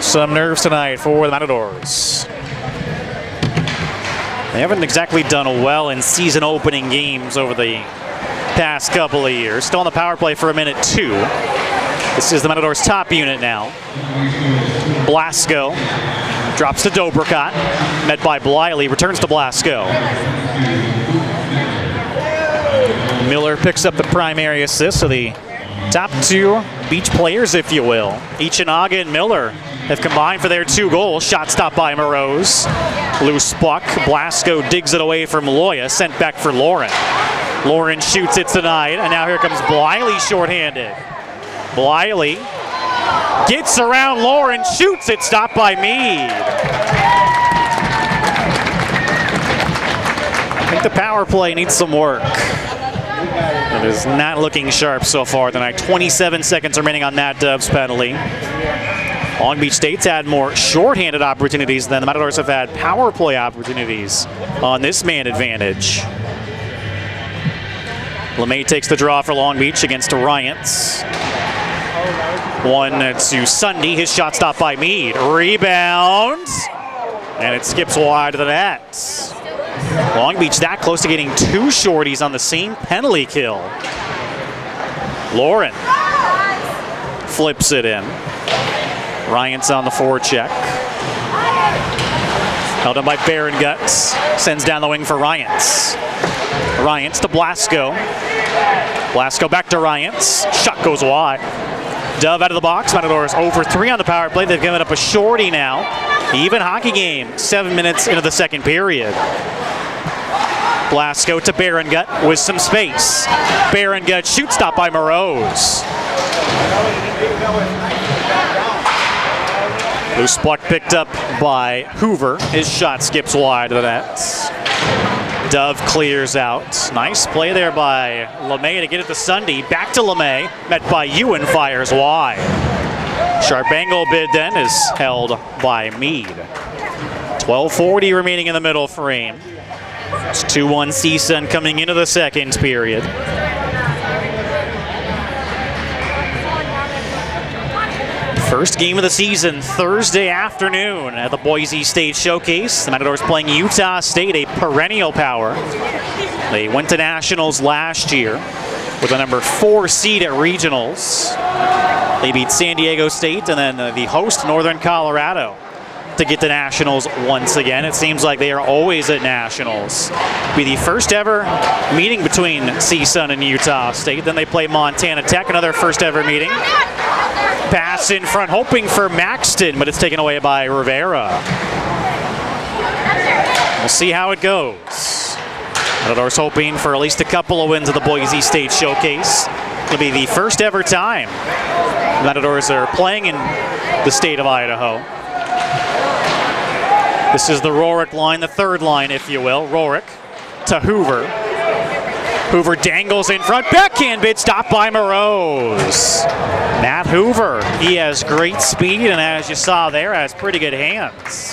some nerves tonight for the Matadors. They haven't exactly done well in season opening games over the past couple of years. Still on the power play for a minute two. This is the Matadors' top unit now. Blasco drops to Dobricott. Met by Bliley, returns to Blasco. Miller picks up the primary assist, so the top two Beach players, if you will. Ichinaga and Miller have combined for their 2 goals. Shot stopped by Morose. Loose puck. Blasco digs it away from Loya. Sent back for Lauren. Lauren shoots it tonight, and now here comes Bliley shorthanded. Bliley gets around Lauren, shoots it, stopped by Mead. I think the power play needs some work. It is not looking sharp so far tonight. 27 seconds remaining on Matt Dove's penalty. Long Beach State's had more shorthanded opportunities than the Matadors have had power play opportunities on this man advantage. LeMay takes the draw for Long Beach against Ryants. One to Sunday. His shot stopped by Mead. Rebound. And it skips wide of the net. Long Beach that close to getting 2 shorties on the same penalty kill. Lauren flips it in. Ryants on the forecheck. Held up by Baron Guts. Sends down the wing for Ryants. Ryants to Blasco. Blasco back to Ryants. Shot goes wide. Dove out of the box. Matadors over 3 on the power play. They've given up a shorty now. Even hockey game. 7 minutes into the second period. Blasco to Barongut with some space. Barongut shoot stop by Morose. Loose puck picked up by Hoover. His shot skips wide of the net. Dove clears out. Nice play there by LeMay to get it to Sunday. Back to LeMay. Met by Ewan, fires wide. Sharp angle bid then is held by Mead. 12:40 remaining in the middle frame. It's 2-1 Csun coming into the second period. First game of the season, Thursday afternoon at the Boise State Showcase. The Matadors playing Utah State, a perennial power. They went to nationals last year with a number 4 seed at regionals. They beat San Diego State and then the host, Northern Colorado, to get to nationals once again. It seems like they are always at nationals. Be the first ever meeting between Csun and Utah State. Then they play Montana Tech, another first ever meeting. Pass in front, hoping for Maxton, but it's taken away by Rivera. We'll see how it goes. Matadors hoping for at least a couple of wins at the Boise State Showcase. It'll be the first ever time the Matadors are playing in the state of Idaho. This is the Rorick line, the third line, if you will. Rorick to Hoover. Hoover dangles in front. Backhand bid stopped by Morose. Matt Hoover, he has great speed, and as you saw there, has pretty good hands.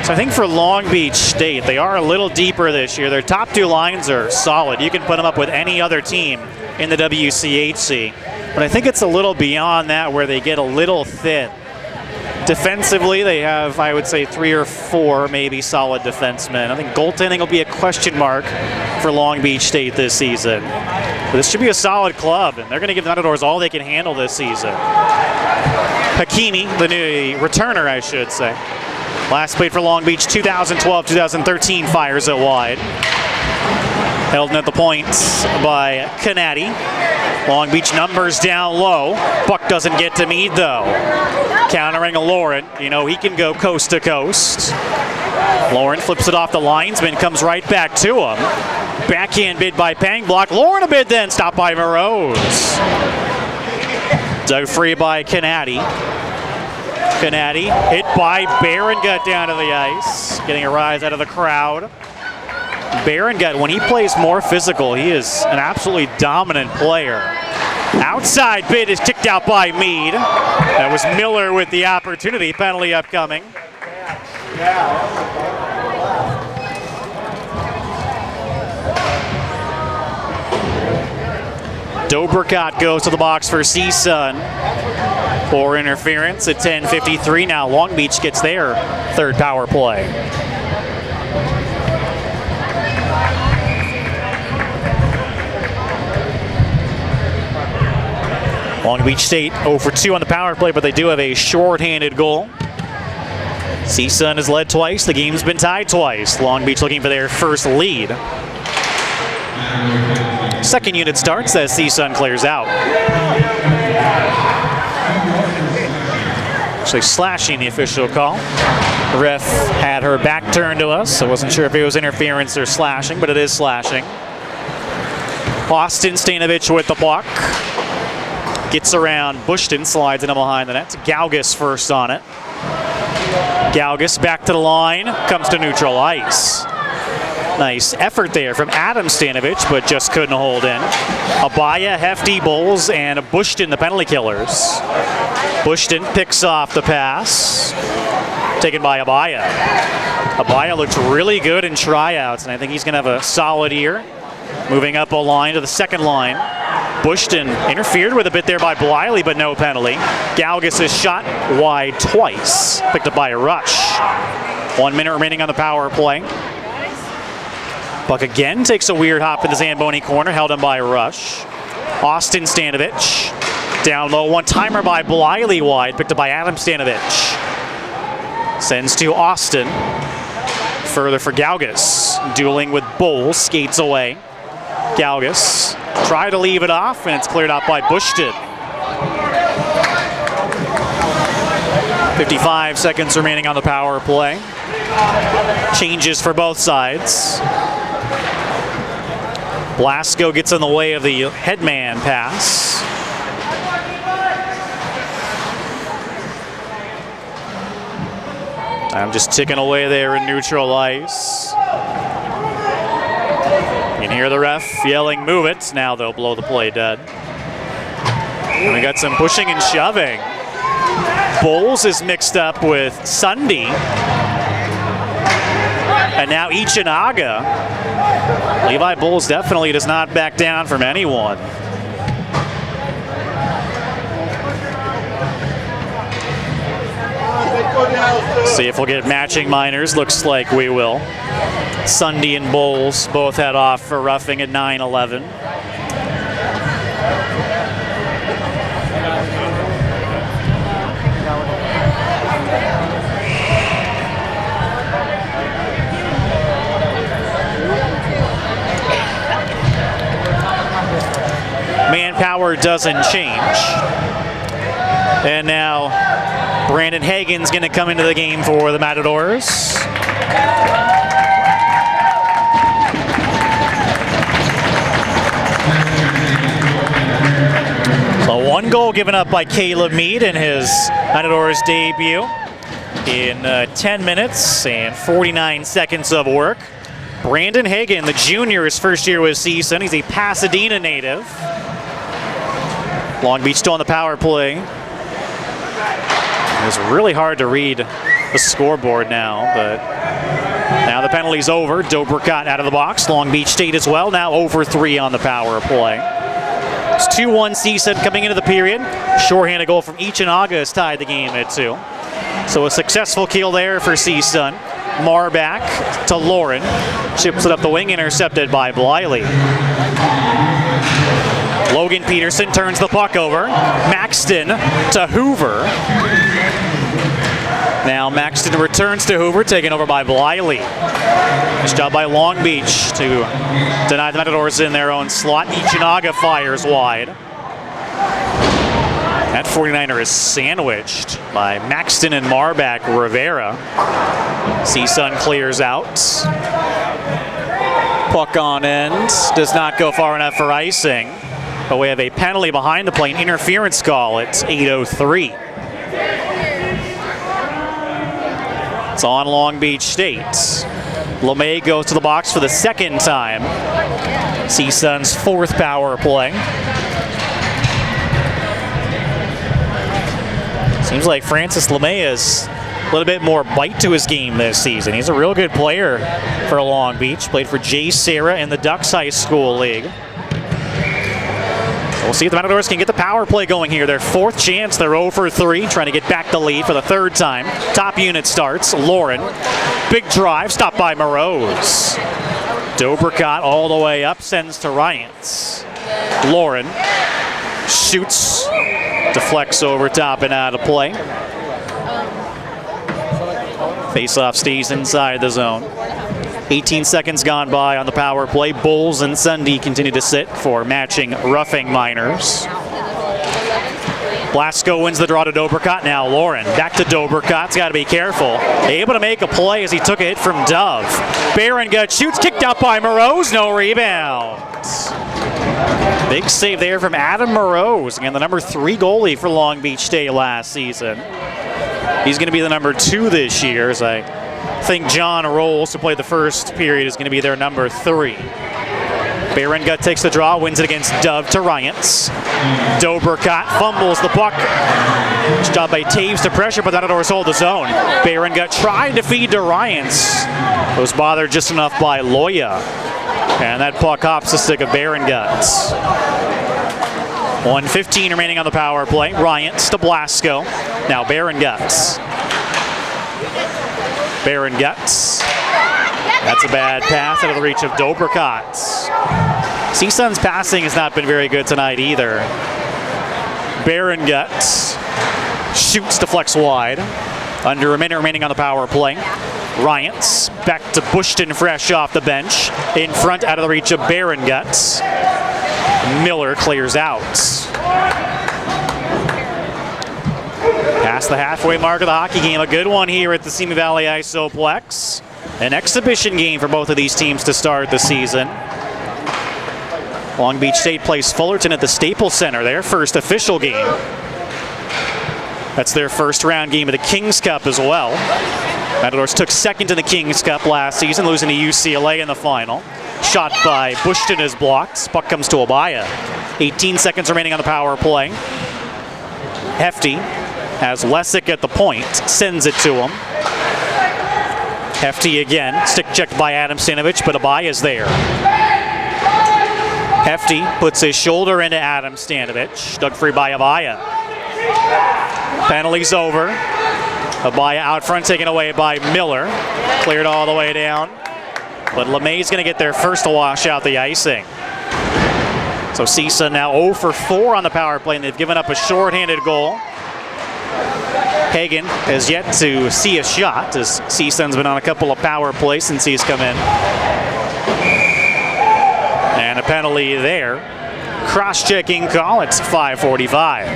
So I think for Long Beach State, they are a little deeper this year. Their top 2 lines are solid. You can put them up with any other team in the WCHC. but I think it's a little beyond that where they get a little thin. Defensively, they have, I would say, 3 or 4 maybe solid defensemen. I think goaltending will be a question mark for Long Beach State this season. But this should be a solid club, and they're going to give the Matadors all they can handle this season. Hakimi, the new returner, I should say. Last played for Long Beach 2012-2013, fires it wide. Held at the point by Canati. Long Beach numbers down low. Puck doesn't get to Mead though. Countering a Lauren. You know he can go coast to coast. Lauren flips it off the linesman, comes right back to him. Backhand bid by Pang, block. Lauren a bid then, stopped by Morose. Dug free by Canati. Canati hit by Berengut down to the ice. Getting a rise out of the crowd. Berengut, when he plays more physical, he is an absolutely dominant player. Outside bid is kicked out by Mead. That was Miller with the opportunity. Penalty upcoming. Dobrikot goes to the box for Csun. For interference at 10:53 now. Long Beach gets their third power play. Long Beach State 0 for 2 on the power play, but they do have a shorthanded goal. Csun has led twice. The game's been tied twice. Long Beach looking for their first lead. Second unit starts as Csun clears out. Actually slashing the official call. The ref had her back turned to us, so I wasn't sure if it was interference or slashing, but it is slashing. Austin Stanovich with the puck. Gets around Bushton, slides in behind the net. Galgus first on it. Galgus back to the line, comes to neutral ice. Nice effort there from Adam Stanovich, but just couldn't hold in. Abaya, Hefty, Bowles, and Bushton, the penalty killers. Bushton picks off the pass. Taken by Abaya. Abaya looked really good in tryouts, and I think he's going to have a solid year. Moving up a line to the second line. Bushton interfered with a bit there by Bliley, but no penalty. Galgus is shot wide twice. Picked up by a Rush. 1 minute remaining on the power play. Puck again takes a weird hop in the Zamboni corner, held in by Rush. Austin Stanovich. Down low, one-timer by Bliley wide, picked up by Adam Stanovich. Sends to Austin. Further for Galgus. Dueling with Bowles, skates away. Galgus try to leave it off, and it's cleared out by Bushton. 55 seconds remaining on the power play. Changes for both sides. Blasco gets in the way of the headman pass. I'm just ticking away there in neutral ice. You can hear the ref yelling, "Move it." Now they'll blow the play dead. And we got some pushing and shoving. Bowles is mixed up with Sunday. And now Ichinaga. Levi Bowles definitely does not back down from anyone. See if we'll get matching minors. Looks like we will. Sunday and Bowles both head off for roughing at 9-11. Manpower doesn't change. And now Brandon Hagen's going to come into the game for the Matadors. So 1 goal given up by Caleb Mead in his Matadors debut in 10 minutes and 49 seconds of work. Brandon Hagen, the junior, his first year with Csun. He's a Pasadena native. Long Beach still on the power play. It's really hard to read the scoreboard now, but now the penalty's over. Dobrikot out of the box. Long Beach State as well, now over 3 on the power play. It's 2-1 Csun coming into the period. Shorthanded goal from Ichinaga has tied the game at 2. So a successful kill there for Csun. Marback to Lauren. Chips it up the wing, intercepted by Bliley. Logan Peterson turns the puck over. Maxton to Hoover. Now Maxton returns to Hoover, taken over by Bliley. Nice job by Long Beach to deny the Matadors in their own slot. Ichinaga fires wide. That 49er is sandwiched by Maxton and Marback Rivera. Csun clears out. Puck on end. Does not go far enough for icing. But we have a penalty behind the play, an interference call. It's 8:03. It's on Long Beach State. LeMay goes to the box for the second time. Csun's 4th power play. Seems like Francis LeMay has a little bit more bite to his game this season. He's a real good player for Long Beach. Played for Jay Serra in the Ducks High School League. We'll see if the Matadors can get the power play going here. Their 4th chance. They're 0 for 3, trying to get back the lead for the 3rd time. Top unit starts. Lauren. Big drive, stopped by Morose. Dobricott all the way up, sends to Ryans. Lauren shoots, deflects over top and out of play. Faceoff stays inside the zone. 18 seconds gone by on the power play. Bulls and Sunday continue to sit for matching roughing minors. Blasco wins the draw to Dobricott. Now Lauren back to Dobricott. Got to be careful. Able to make a play as he took a hit from Dove. Barron-Gut shoots, kicked out by Morose. No rebound. Big save there from Adam Morose. Again, the number 3 goalie for Long Beach State last season. He's going to be the number 2 this year, as I think John Rolls, who played the first period, is going to be their number 3. Barron-Gut takes the draw, wins it against Dove to Ryans. Dobricott fumbles the puck. It's job by Taves to pressure, but the Matadors hold the zone. Barron-Gut tried to feed to Ryans. Was bothered just enough by Loya. And that puck hops the stick of Barron-Gut. 1:15 remaining on the power play. Ryans to Blasco. Now Barron-Gut. Barron-Gut. That's a bad pass out of the reach of Dobricott. Csun's passing has not been very good tonight either. Barron-Gut shoots, deflects wide. Under a minute remaining on the power play. Ryans back to Bushton fresh off the bench. In front out of the reach of Barron-Gut. Miller clears out. Past the halfway mark of the hockey game. A good one here at the Simi Valley Isoplex. An exhibition game for both of these teams to start the season. Long Beach State plays Fullerton at the Staples Center, their first official game. That's their first round game of the Kings Cup as well. Matadors took 2nd in the Kings Cup last season, losing to UCLA in the final. Shot by Bushton is blocked. Puck comes to Abaya. 18 seconds remaining on the power play. Hefty has Lessick at the point, sends it to him. Hefty again, stick checked by Adam Stanovich, but Abaya's there. Hefty puts his shoulder into Adam Stanovich, dug free by Abaya. Penalty's over. Abaya out front, taken away by Miller. Cleared all the way down. But LeMay's going to get there first to wash out the icing. So Csun now 0 for 4 on the power play, and they've given up a shorthanded goal. Hagen has yet to see a shot, as Csun's been on a couple of power plays since he's come in. And a penalty there. Cross-checking call, it's 5:45.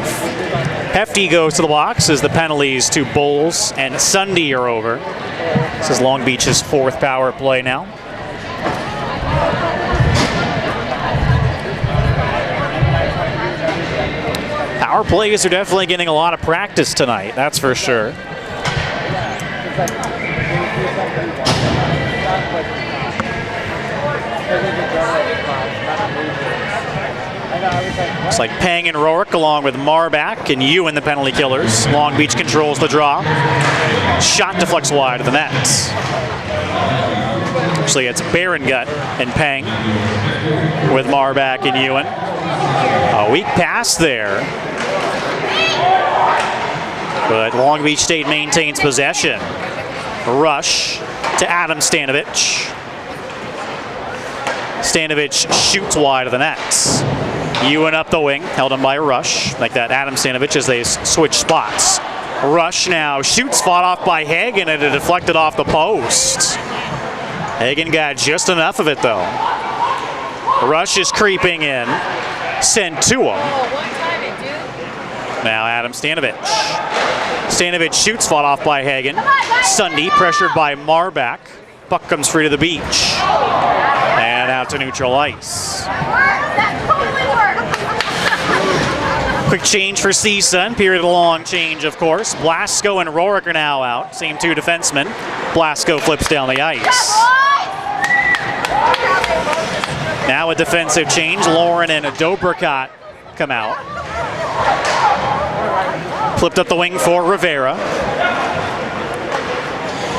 Hefty goes to the box as the penalties to Bulls and Sunday are over. This is Long Beach's 4th power play now. Power plays are definitely getting a lot of practice tonight, that's for sure. Looks like Pang and Rourke along with Marback and Ewan the penalty killers. Long Beach controls the draw. Shot deflects wide of the net. Actually, it's Barrengut and Peng with Marbach and Ewan. A weak pass there. But Long Beach State maintains possession. Rush to Adam Stanovich. Stanovich shoots wide of the net. Ewan up the wing, held him by Rush, like that Adam Stanovich as they switch spots. Rush now shoots, fought off by Hagen, and it deflected off the post. Hagen got just enough of it though. Rush is creeping in, sent to him. Now Adam Stanovich. Stanovich shoots, fought off by Hagen. Sunday pressured by Marbach. Puck comes free to the beach. And out to neutral ice. Quick change for Csun. Period-long change, of course. Blasco and Rourke are now out. Same two defensemen. Blasco flips down the ice. Now a defensive change. Lauren and Dobricott come out. Flipped up the wing for Rivera.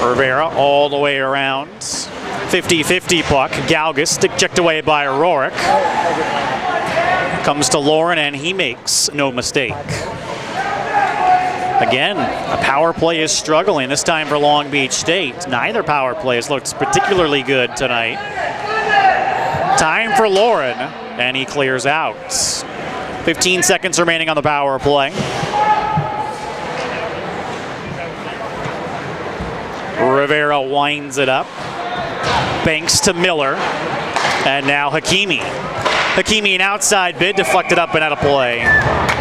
Rivera all the way around. 50-50 puck. Galgus stick checked away by Rourke. Comes to Lauren and he makes no mistake. Again, a power play is struggling, this time for Long Beach State. Neither power play has looked particularly good tonight. Time for Lauren, and he clears out. 15 seconds remaining on the power play. Rivera winds it up. Banks to Miller. And now Hakimi. Hakimi, an outside bid, deflected up and out of play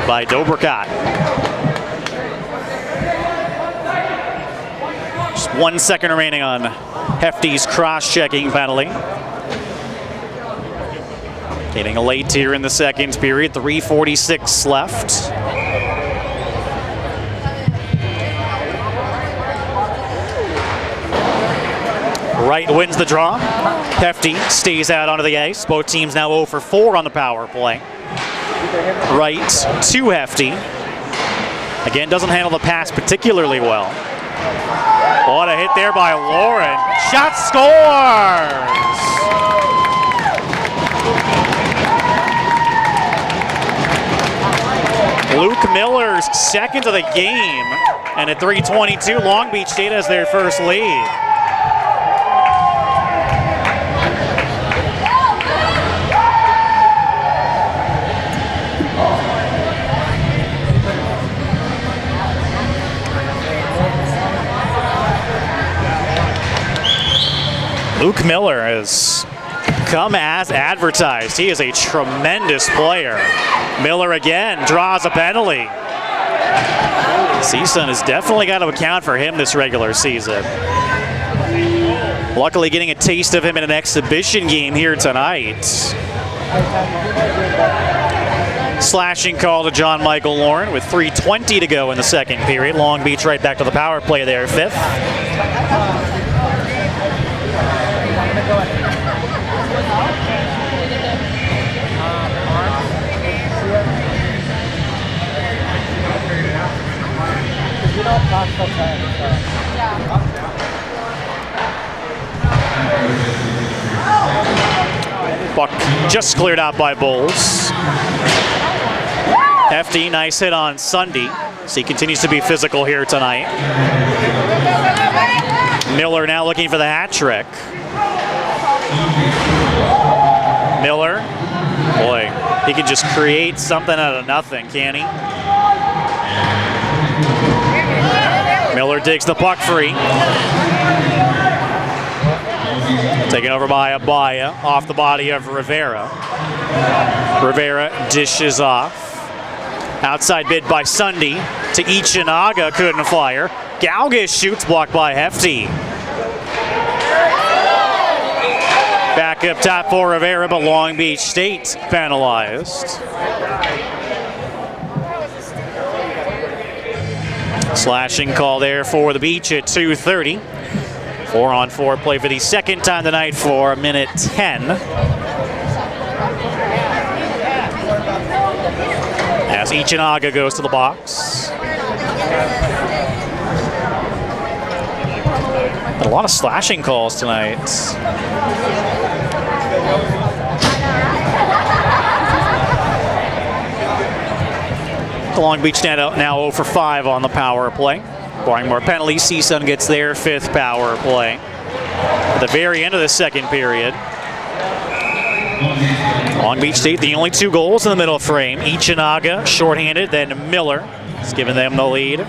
by Dobricott. Just 1 second remaining on Hefty's cross-checking penalty. Getting late here in the second period, 3:46 left. Wright wins the draw. Hefty stays out onto the ice. Both teams now 0 for 4 on the power play. Wright to Hefty. Again, doesn't handle the pass particularly well. What a hit there by Lauren. Shot scores! Luke Miller's second of the game. And at 3:22, Long Beach State has their first lead. Luke Miller has come as advertised. He is a tremendous player. Miller again draws a penalty. Csun has definitely got to account for him this regular season. Luckily getting a taste of him in an exhibition game here tonight. Slashing call to John Michael Lauren with 3:20 to go in the second period. Long Beach right back to the power play there, fifth. Puck just cleared out by Bulls. Hefty, nice hit on Sunday. So he continues to be physical here tonight. Miller now looking for the hat trick. Miller, boy, he can just create something out of nothing, can he? Miller digs the puck free. Taken over by Abaya, off the body of Rivera. Rivera dishes off. Outside bid by Sunday to Ichinaga, couldn't fire. Galgus shoots, blocked by Hefty. Back up top for Rivera, but Long Beach State penalized. Slashing call there for the Beach at 2:30. 4-on-4 play for the second time tonight for 1:10. As Ichinaga goes to the box. A lot of slashing calls tonight. The Long Beach now 0 for 5 on the power play. Barring more penalties, Csun gets their 5th power play. At the very end of the second period, Long Beach State, the only 2 goals in the middle frame. Ichinaga, shorthanded, then Miller has given them the lead.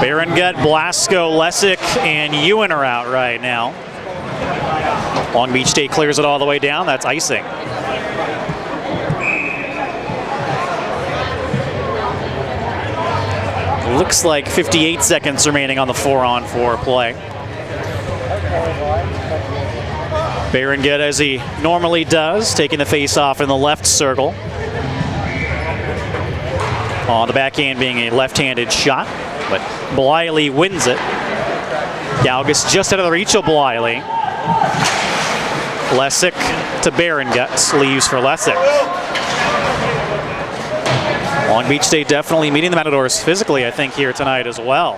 Berengut, Blasco, Lessick, and Ewan are out right now. Long Beach State clears it all the way down. That's icing. Looks like 58 seconds remaining on the 4-on-4 play. Berengut, as he normally does, taking the face-off in the left circle. On the backhand being a left-handed shot, but Bliley wins it. Galgus just out of the reach of Bliley. Lessick to Berengut, leaves for Lessick. Long Beach State definitely meeting the Matadors physically, I think, here tonight as well.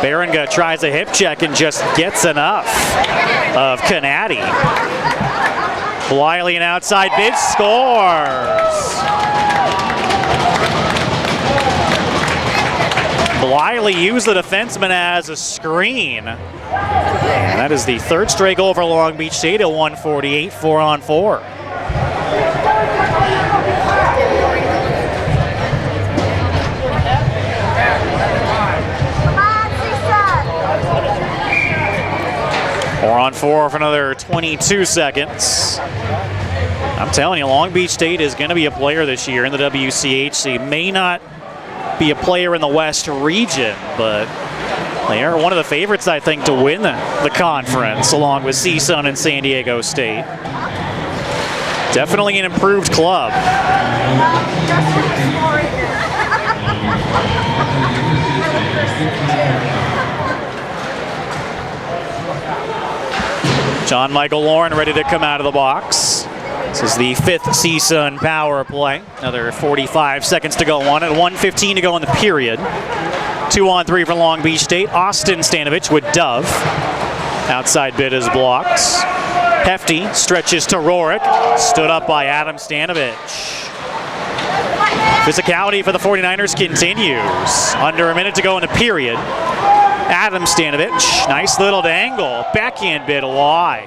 Berengut tries a hip check and just gets enough of Canati. Bliley, an outside bid, scores! Bliley used the defenseman as a screen. And that is the 3rd straight goal for Long Beach State at 1:48, 4-on-4. On 4 for another 22 seconds. I'm telling you, Long Beach State is going to be a player this year in the WCHC. May not be a player in the West region, but they are one of the favorites, I think, to win the conference, along with Csun and San Diego State. Definitely an improved club. John Michael Lauren ready to come out of the box. This is the 5th Csun power play. Another 45 seconds to go on it. 1:15 to go in the period. 2-on-3 for Long Beach State. Austin Stanovich with Dove. Outside bid is blocked. Hefty stretches to Rorik. Stood up by Adam Stanovich. Physicality for the 49ers continues. Under a minute to go in the period. Adam Stanovich, nice little dangle. Backhand bid wide.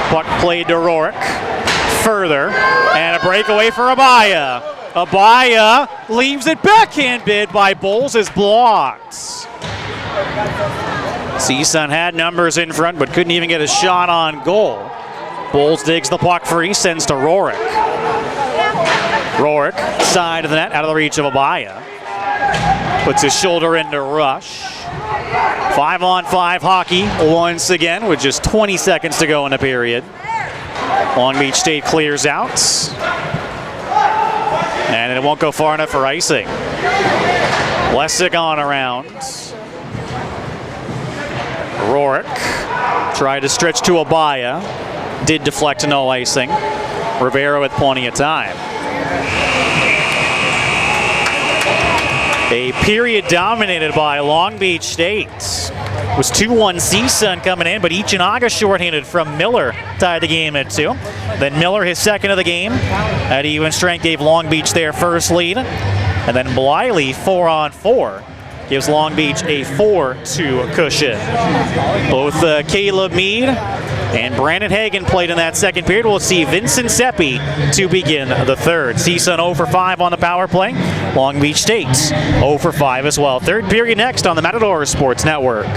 Puck played to Rorik. Further, and a breakaway for Abaya. Abaya leaves it, backhand bid by Bowles is blocked. Csun had numbers in front, but couldn't even get a shot on goal. Bowles digs the puck free, sends to Rorik. Rorik, side of the net, out of the reach of Abaya. Puts his shoulder into rush. 5-on-5 hockey once again with just 20 seconds to go in the period. Long Beach State clears out. And it won't go far enough for icing. Lessick on around. Rorik tried to stretch to Abaya. Did deflect, no icing. Rivera with plenty of time. A period dominated by Long Beach State. It was 2-1 Csun coming in, but Ichinaga shorthanded from Miller tied the game at 2. Then Miller, his 2nd of the game, at even strength, gave Long Beach their first lead. And then Bliley, 4-on-4, gives Long Beach a 4-2 cushion. Both Caleb Mead and Brandon Hagan played in that second period. We'll see Vincent Seppi to begin the 3rd. Csun 0 for 5 on the power play. Long Beach State 0 for 5 as well. 3rd period next on the Matador Sports Network.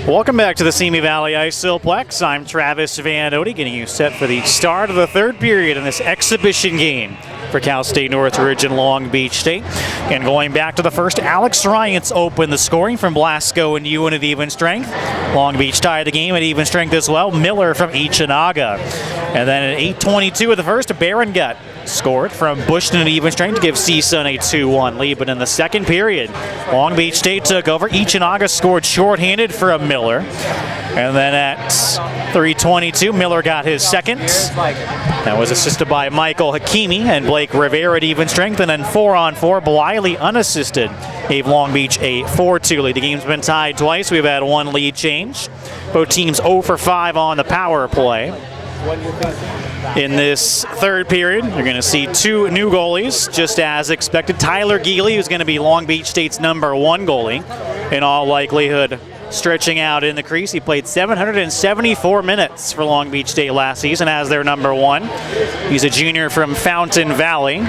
Welcome back to the Simi Valley Isoplex. I'm Travis Van Ode, getting you set for the start of the third period in this exhibition game for Cal State Northridge and Long Beach State. And going back to the first, Alex Ryant's opened the scoring from Blasco and Ewan at even strength. Long Beach tied the game at even strength as well. Miller from Ichinaga. And then at 8:22 of the first, Berengut scored from Bushton at even strength to give Csun a 2-1 lead. But in the second period, Long Beach State took over. Ichinaga scored shorthanded from Miller. And then at 3:22, Miller got his second. That was assisted by Michael Hakimi and Blake Rivera at even strength. And then 4-on-4, Bliley unassisted gave Long Beach a 4-2 lead. The game's been tied twice. We've had one lead change. Both teams 0 for 5 on the power play. In this third period, you're going to see two new goalies, just as expected. Tyler Geely, who's going to be Long Beach State's #1 goalie, in all likelihood stretching out in the crease. He played 774 minutes for Long Beach State last season as their #1. He's a junior from Fountain Valley.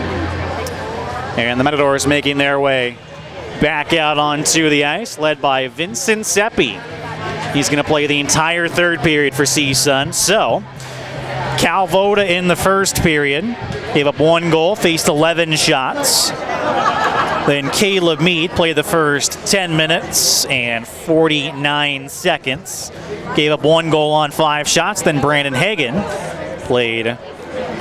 And the Matadors making their way back out onto the ice, led by Vincent Seppi. He's going to play the entire third period for Csun. So, Calvo in the first period gave up 1 goal, faced 11 shots. Then Caleb Mead played the first 10 minutes and 49 seconds. Gave up 1 goal on 5 shots. Then Brandon Hagan played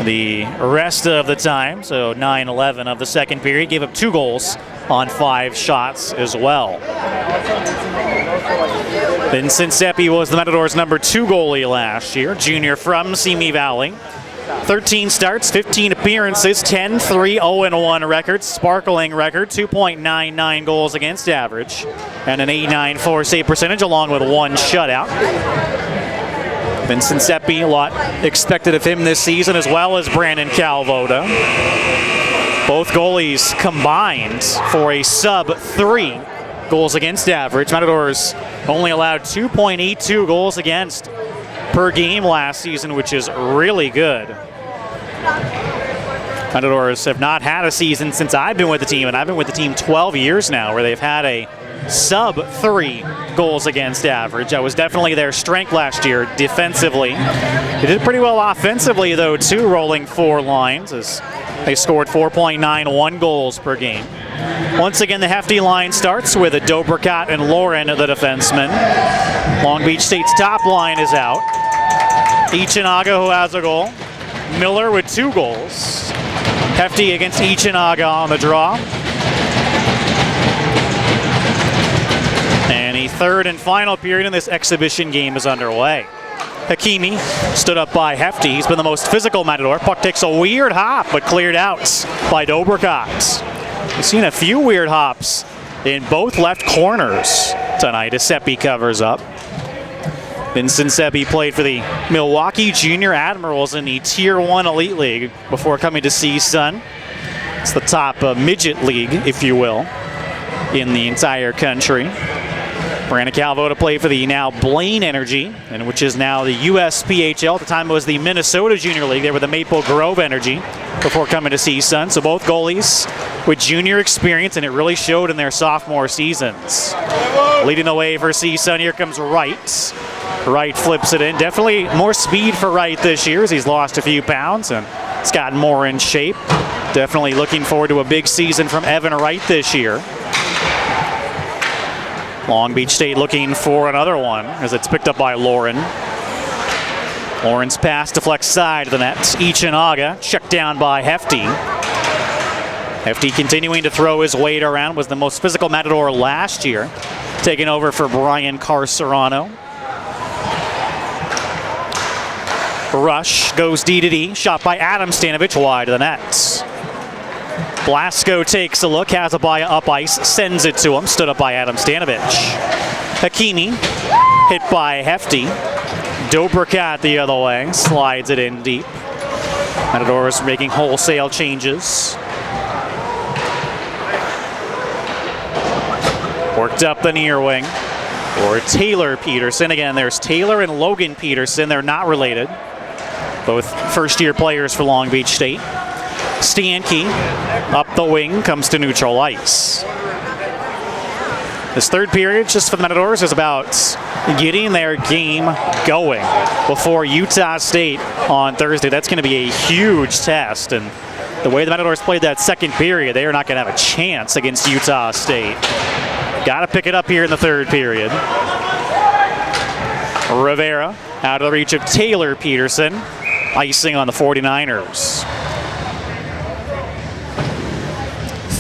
the rest of the time, so 9-11 of the second period. Gave up 2 goals on 5 shots as well. Vincent Seppi was the Matadors' #2 goalie last year, junior from Simi Valley. 13 starts, 15 appearances, 10-3-0-1 record, sparkling record, 2.99 goals against average, and an .894 save percentage along with 1 shutout. Vincent Seppi, a lot expected of him this season, as well as Brandon Calvo. Both goalies combined for a sub-3 goals against average. Matadors only allowed 2.82 goals against per game last season, which is really good. Matadors have not had a season since I've been with the team, and I've been with the team 12 years now, where they've had a sub-3 goals against average. That was definitely their strength last year defensively. They did pretty well offensively, though, too, rolling 4 lines, as they scored 4.91 goals per game. Once again, the hefty line starts with a Dobricott and Lauren, the defensemen. Long Beach State's top line is out. Ichinaga, who has a goal. Miller with 2 goals. Hefty against Ichinaga on the draw. And the third and final period in this exhibition game is underway. Hakimi stood up by Hefty. He's been the most physical Matador. Puck takes a weird hop, but cleared out by Dobricott. We've seen a few weird hops in both left corners tonight as Seppi covers up. Vincent Seppi played for the Milwaukee Junior Admirals in the Tier 1 Elite League before coming to Csun. It's the top midget league, if you will, in the entire country. Brandon Calvo to play for the now Blaine Energy, and which is now the USPHL. At the time it was the Minnesota Junior League. They were the Maple Grove Energy before coming to Csun. So both goalies with junior experience, and it really showed in their sophomore seasons. Leading the way for Csun, here comes Wright. Wright flips it in. Definitely more speed for Wright this year, as he's lost a few pounds and he's gotten more in shape. Definitely looking forward to a big season from Evan Wright this year. Long Beach State looking for another one as it's picked up by Lauren. Lauren's pass deflects side of the net. Ichinaga checked down by Hefty. Hefty continuing to throw his weight around, was the most physical Matador last year, taking over for Brian Carcerano. Rush goes D-to-D, shot by Adam Stanovich wide of the net. Blasco takes a look, has a by up ice, sends it to him, stood up by Adam Stanovich. Hakimi, hit by Hefty. Dobricott the other way, slides it in deep. Matadors making wholesale changes. Worked up the near wing for Taylor Peterson. Again, there's Taylor and Logan Peterson. They're not related. Both first-year players for Long Beach State. Stanke up the wing, comes to neutral ice. This third period, just for the Matadors, is about getting their game going before Utah State on Thursday. That's going to be a huge test. And the way the Matadors played that second period, they are not going to have a chance against Utah State. Got to pick it up here in the third period. Rivera out of the reach of Taylor Peterson. Icing on the 49ers.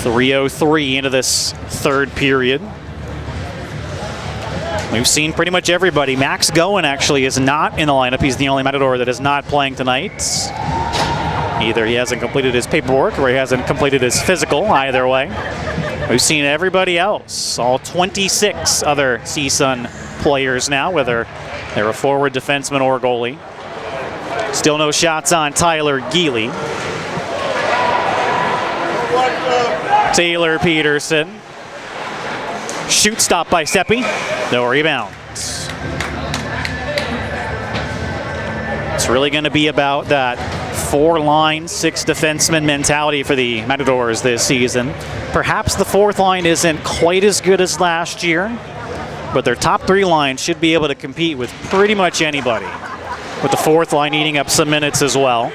3:03 into this third period. We've seen pretty much everybody. Max Goen actually is not in the lineup. He's the only Matador that is not playing tonight. Either he hasn't completed his paperwork or he hasn't completed his physical, either way. We've seen everybody else, all 26 other Csun players now, whether they're a forward, defenseman, or goalie. Still no shots on Tyler Geely. Taylor Peterson. Shoot stop by Seppi. No rebound. It's really going to be about that 4-line, 6 defenseman mentality for the Matadors this season. Perhaps the fourth line isn't quite as good as last year, but their top 3 lines should be able to compete with pretty much anybody, with the fourth line eating up some minutes as well.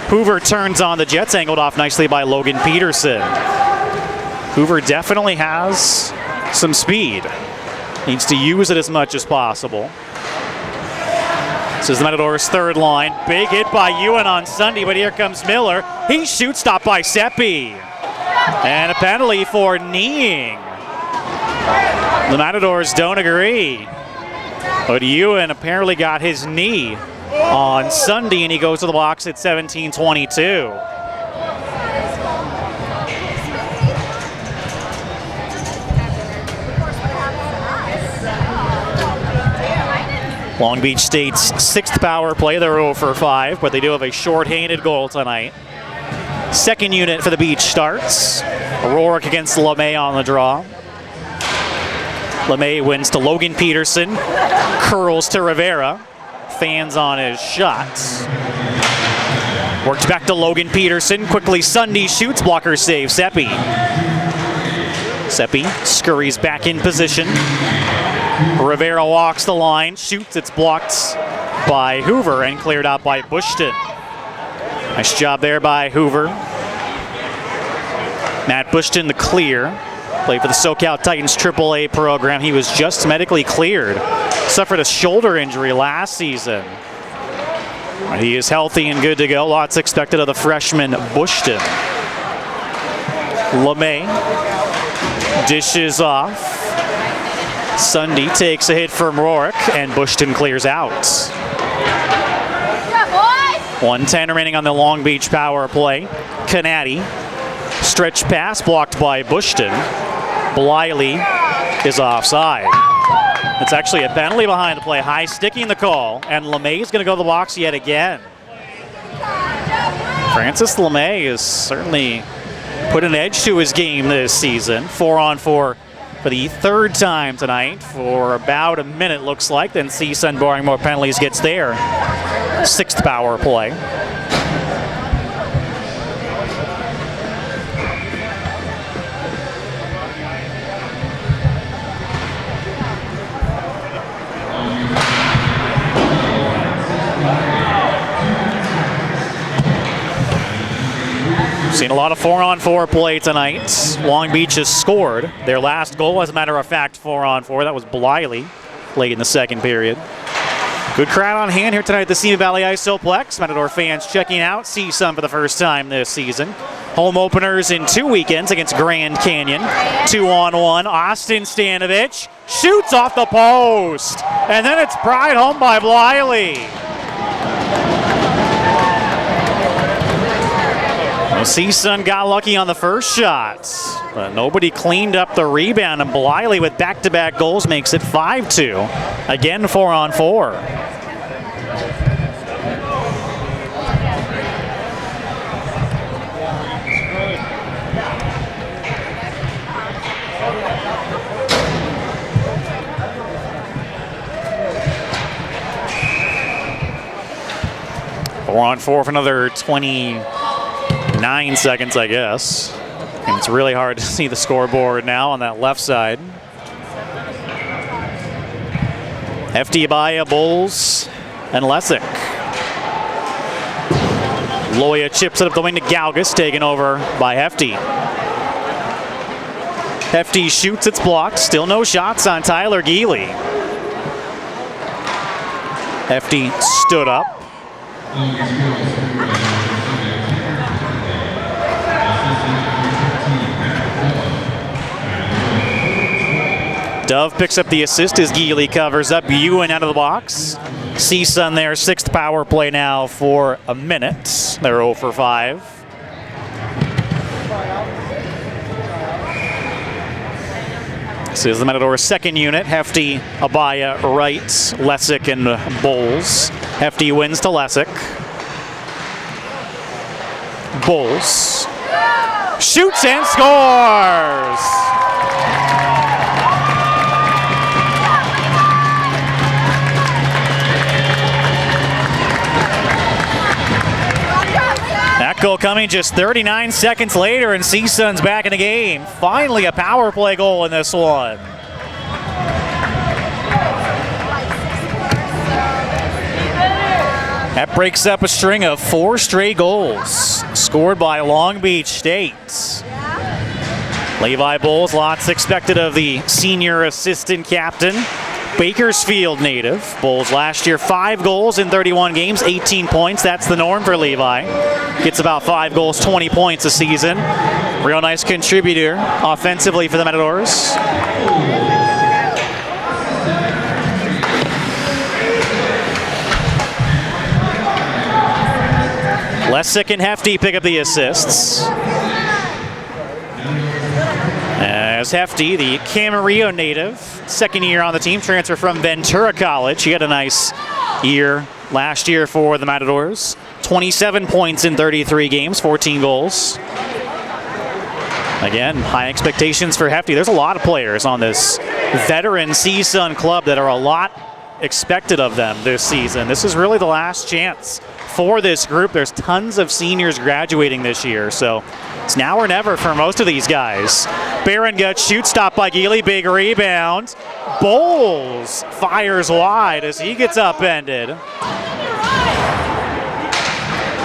Hoover turns on the Jets, angled off nicely by Logan Peterson. Hoover definitely has some speed. Needs to use it as much as possible. This is the Matadors' third line. Big hit by Ewan on Sunday, but here comes Miller. He shoots, stopped by Seppi. And a penalty for kneeing. The Matadors don't agree. But Ewan apparently got his knee on Sunday, and he goes to the box at 17:22. Long Beach State's 6th power play. They're 0 for 5, but they do have a short-handed goal tonight. Second unit for the Beach starts. O'Rourke against LeMay on the draw. LeMay wins to Logan Peterson. Curls to Rivera. Fans on his shots. Works back to Logan Peterson. Quickly Sunday shoots. Blocker save. Seppi. Seppi scurries back in position. Rivera walks the line, shoots, it's blocked by Hoover and cleared out by Bushton. Nice job there by Hoover. Matt Bushton the clear. Played for the SoCal Titans AAA program. He was just medically cleared. Suffered a shoulder injury last season. He is healthy and good to go. Lots expected of the freshman Bushton. LeMay dishes off. Sunday takes a hit from Rourke, and Bushton clears out. 1:10 remaining on the Long Beach power play. Canatti, stretch pass blocked by Bushton. Bliley is offside. It's actually a penalty behind the play. High sticking the call, and LeMay is going to go to the box yet again. Francis LeMay has certainly put an edge to his game this season. 4-on-4 for the third time tonight for about a minute, looks like. Then Csun, barring more penalties, gets their 6th power play. Seen a lot of 4-on-4 play tonight. Long Beach has scored their last goal, as a matter of fact, 4-on-4. That was Bliley late in the second period. Good crowd on hand here tonight at the Simi Valley Isoplex. Matador fans checking out Csun for the first time this season. Home openers in 2 weekends against Grand Canyon. 2-on-1, Austin Stanovich shoots off the post. And then it's pried home by Bliley. Csun got lucky on the first shot, but nobody cleaned up the rebound, and Bliley with back-to-back goals makes it 5-2. Again, 4-on-4. Four for another 29 seconds, I guess. And it's really hard to see the scoreboard now on that left side. Hefty, Abaya, Bowles, and Lessick. Loya chips it up the wing to Galgus, taken over by Hefty. Hefty shoots, it's blocked. Still no shots on Tyler Geely. Hefty stood up. Dove picks up the assist as Geely covers up. Ewan out of the box. Csun there, 6th power play now for a minute. They're 0 for 5. This is the Matadors' second unit. Hefty, Abaya, Wright, Lessick, and Bowles. Hefty wins to Lessick. Bowles shoots and scores! That goal coming just 39 seconds later, and Csun's back in the game. Finally a power play goal in this one. That breaks up a string of 4 straight goals scored by Long Beach State. Levi Bowles, lots expected of the senior assistant captain. Bakersfield native. Bowles last year 5 goals in 31 games, 18 points. That's the norm for Levi. Gets about 5 goals, 20 points a season. Real nice contributor offensively for the Matadors. Lessick and Hefty pick up the assists. As Hefty, the Camarillo native, second year on the team, transfer from Ventura College. He had a nice year last year for the Matadors. 27 points in 33 games, 14 goals. Again, high expectations for Hefty. There's a lot of players on this veteran Csun club that are a lot expected of them this season. This is really the last chance for this group. There's tons of seniors graduating this year, so it's now or never for most of these guys. Barrengut shoots, stopped by Geely, big rebound. Bowles fires wide as he gets upended.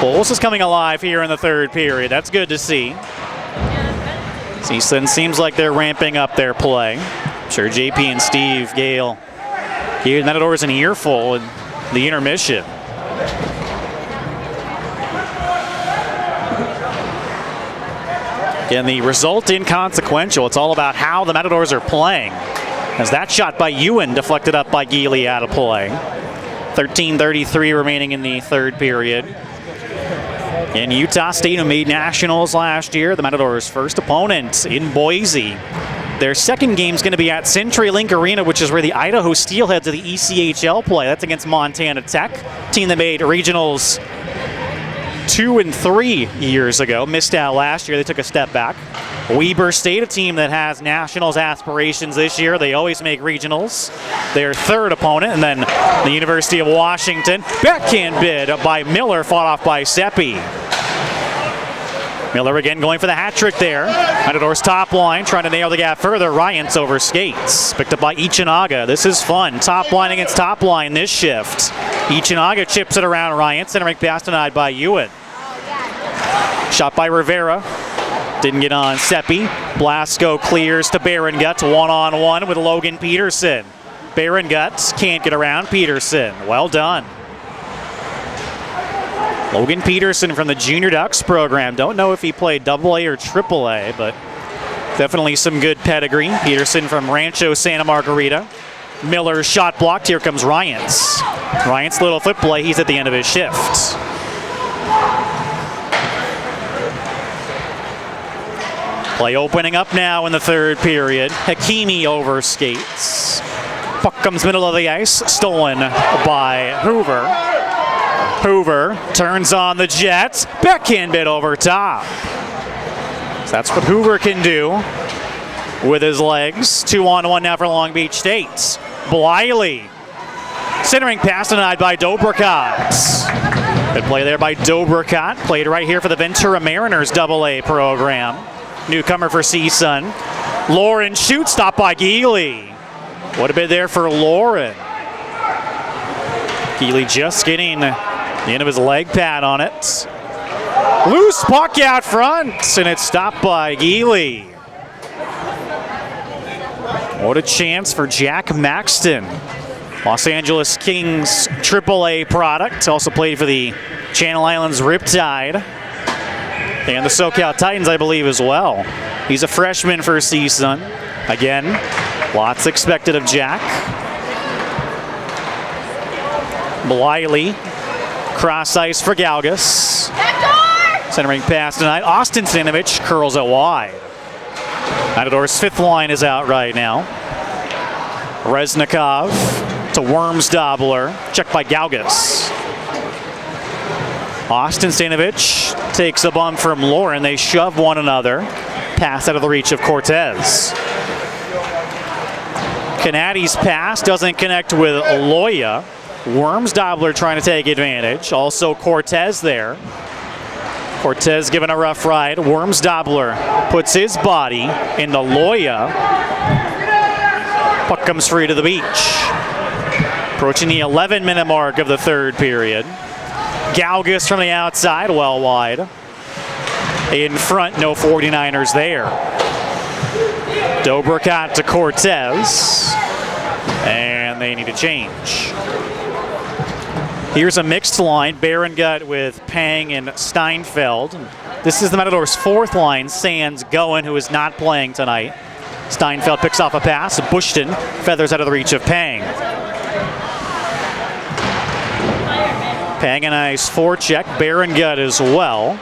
Bowles is coming alive here in the third period. That's good to see. Csun seems like they're ramping up their play. I'm sure JP and Steve Gale gave the Matadors an earful in the intermission. Again, the result inconsequential. It's all about how the Matadors are playing. As that shot by Ewan deflected up by Geely out of play. 13:33 remaining in the third period. In Utah State, who made nationals last year, the Matadors' first opponent in Boise. Their second game is going to be at CenturyLink Arena, which is where the Idaho Steelheads of the ECHL play. That's against Montana Tech, team that made regionals 2 and 3 years ago. Missed out last year. They took a step back. Weber State, a team that has nationals aspirations this year. They always make regionals. Their third opponent, and then the University of Washington. Backhand bid by Miller, fought off by Seppi. Miller again going for the hat trick there. Matadors top line, trying to nail the gap further. Ryant's over skates. Picked up by Ichinaga. This is fun. Top line against top line this shift. Ichinaga chips it around Ryant. Centering pass denied by Ewan. Shot by Rivera. Didn't get on Seppi. Blasco clears to Barrengut. One-on-one with Logan Peterson. Barrengut can't get around Peterson. Well done. Logan Peterson from the Junior Ducks program. Don't know if he played AA or AAA, but definitely some good pedigree. Peterson from Rancho Santa Margarita. Miller's shot blocked. Here comes Ryant's. Ryant's little foot play. He's at the end of his shift. Play opening up now in the third period. Hakimi over skates. Puck comes middle of the ice. Stolen by Hoover. Hoover turns on the Jets. Backhand bid over top. So that's what Hoover can do with his legs. 2-on-1 now for Long Beach State. Bliley. Centering pass denied by Dobrikot. Good play there by Dobrikot. Played right here for the Ventura Mariners AA program. Newcomer for Csun. Lauren shoots, stopped by Geely. What a bid there for Lauren. Geely just getting the end of his leg pad on it. Loose puck out front, and it's stopped by Geely. What a chance for Jack Maxton. Los Angeles Kings AAA product. Also played for the Channel Islands Riptide and the SoCal Titans, I believe, as well. He's a freshman for Csun. Again, lots expected of Jack. Bliley, cross ice for Galgus. Centering pass tonight. Austin Stanovich curls it wide. Matador's fifth line is out right now. Reznikov to Wormsdobler. Checked by Galgus. Austin Stanovich takes a bump from Lauren. They shove one another. Pass out of the reach of Cortez. Canatti's pass doesn't connect with Loya. Wormsdobler trying to take advantage. Also Cortez there. Cortez given a rough ride. Wormsdobler puts his body into Loya. Puck comes free to the beach. Approaching the 11-minute mark of the third period. Galgus from the outside, well wide. In front, no 49ers there. Dobricott to Cortez. And they need a change. Here's a mixed line. Berengut with Pang and Steinfeld. This is the Matadors' fourth line. Sands going, who is not playing tonight. Steinfeld picks off a pass. Bushton feathers out of the reach of Pang. Pang a nice forecheck. Berengut as well.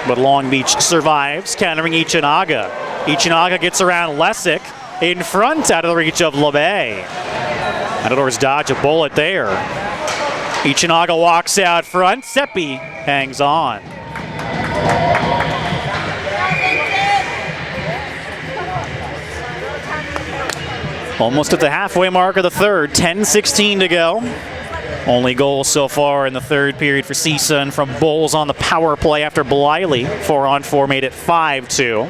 But Long Beach survives, countering Ichinaga. Ichinaga gets around Lesick. In front, out of the reach of LeBay. Matadors dodge a bullet there. Ichinaga walks out front. Seppi hangs on. Almost at the halfway mark of the third. 10:16 to go. Only goal so far in the third period for Csun from Bowles on the power play after Bliley. 4-on-4 made it 5-2.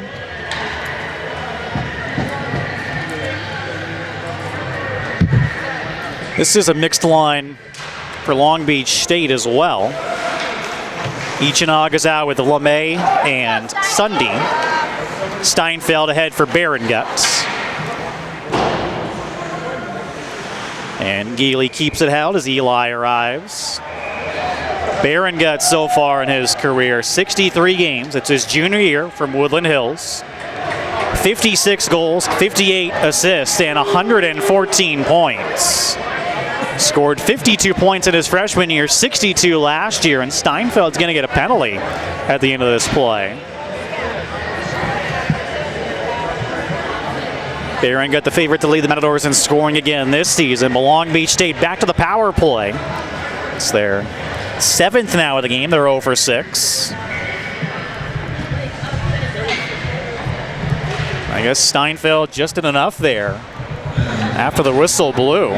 This is a mixed line for Long Beach State as well. Ichinaga's out with LeMay and Sunday. Steinfeld ahead for Berengut. And Geely keeps it held as Eli arrives. Berengut so far in his career, 63 games. It's his junior year from Woodland Hills. 56 goals, 58 assists, and 114 points. Scored 52 points in his freshman year, 62 last year, and Steinfeld's going to get a penalty at the end of this play. Berengut the favorite to lead the Matadors in scoring again this season. Long Beach State back to the power play. It's their seventh now of the game. They're 0 for 6. I guess Steinfeld just did enough there after the whistle blew.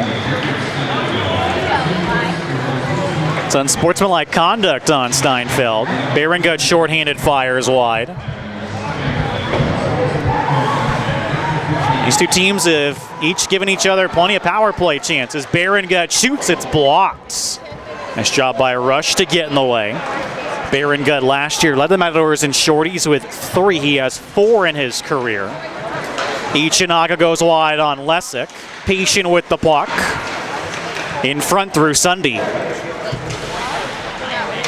It's unsportsmanlike conduct on Steinfeld. Berengut shorthanded fires wide. These two teams have each given each other plenty of power play chances. Berengut shoots, it's blocked. Nice job by Rush to get in the way. Berengut last year led the Matadors in shorties with 3. He has 4 in his career. Ichinaga goes wide on Lesick. Patient with the puck. In front through Sunday.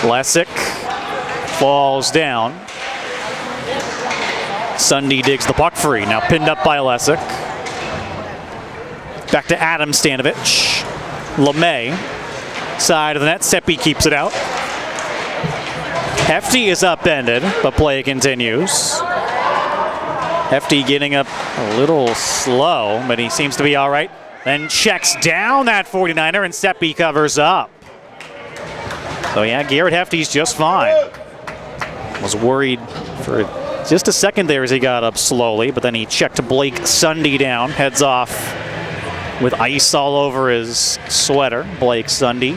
Lesick falls down. Sunday digs the puck free. Now pinned up by Lesick. Back to Adam Stanovich. LeMay. Side of the net. Seppi keeps it out. Hefty is upended, but play continues. Hefty getting up a little slow, but he seems to be all right. Then checks down that 49er, and Seppi covers up. So yeah, Garrett Hefty's just fine. Was worried for just a second there as he got up slowly, but then he checked Blake Sunday down, heads off with ice all over his sweater, Blake Sunday.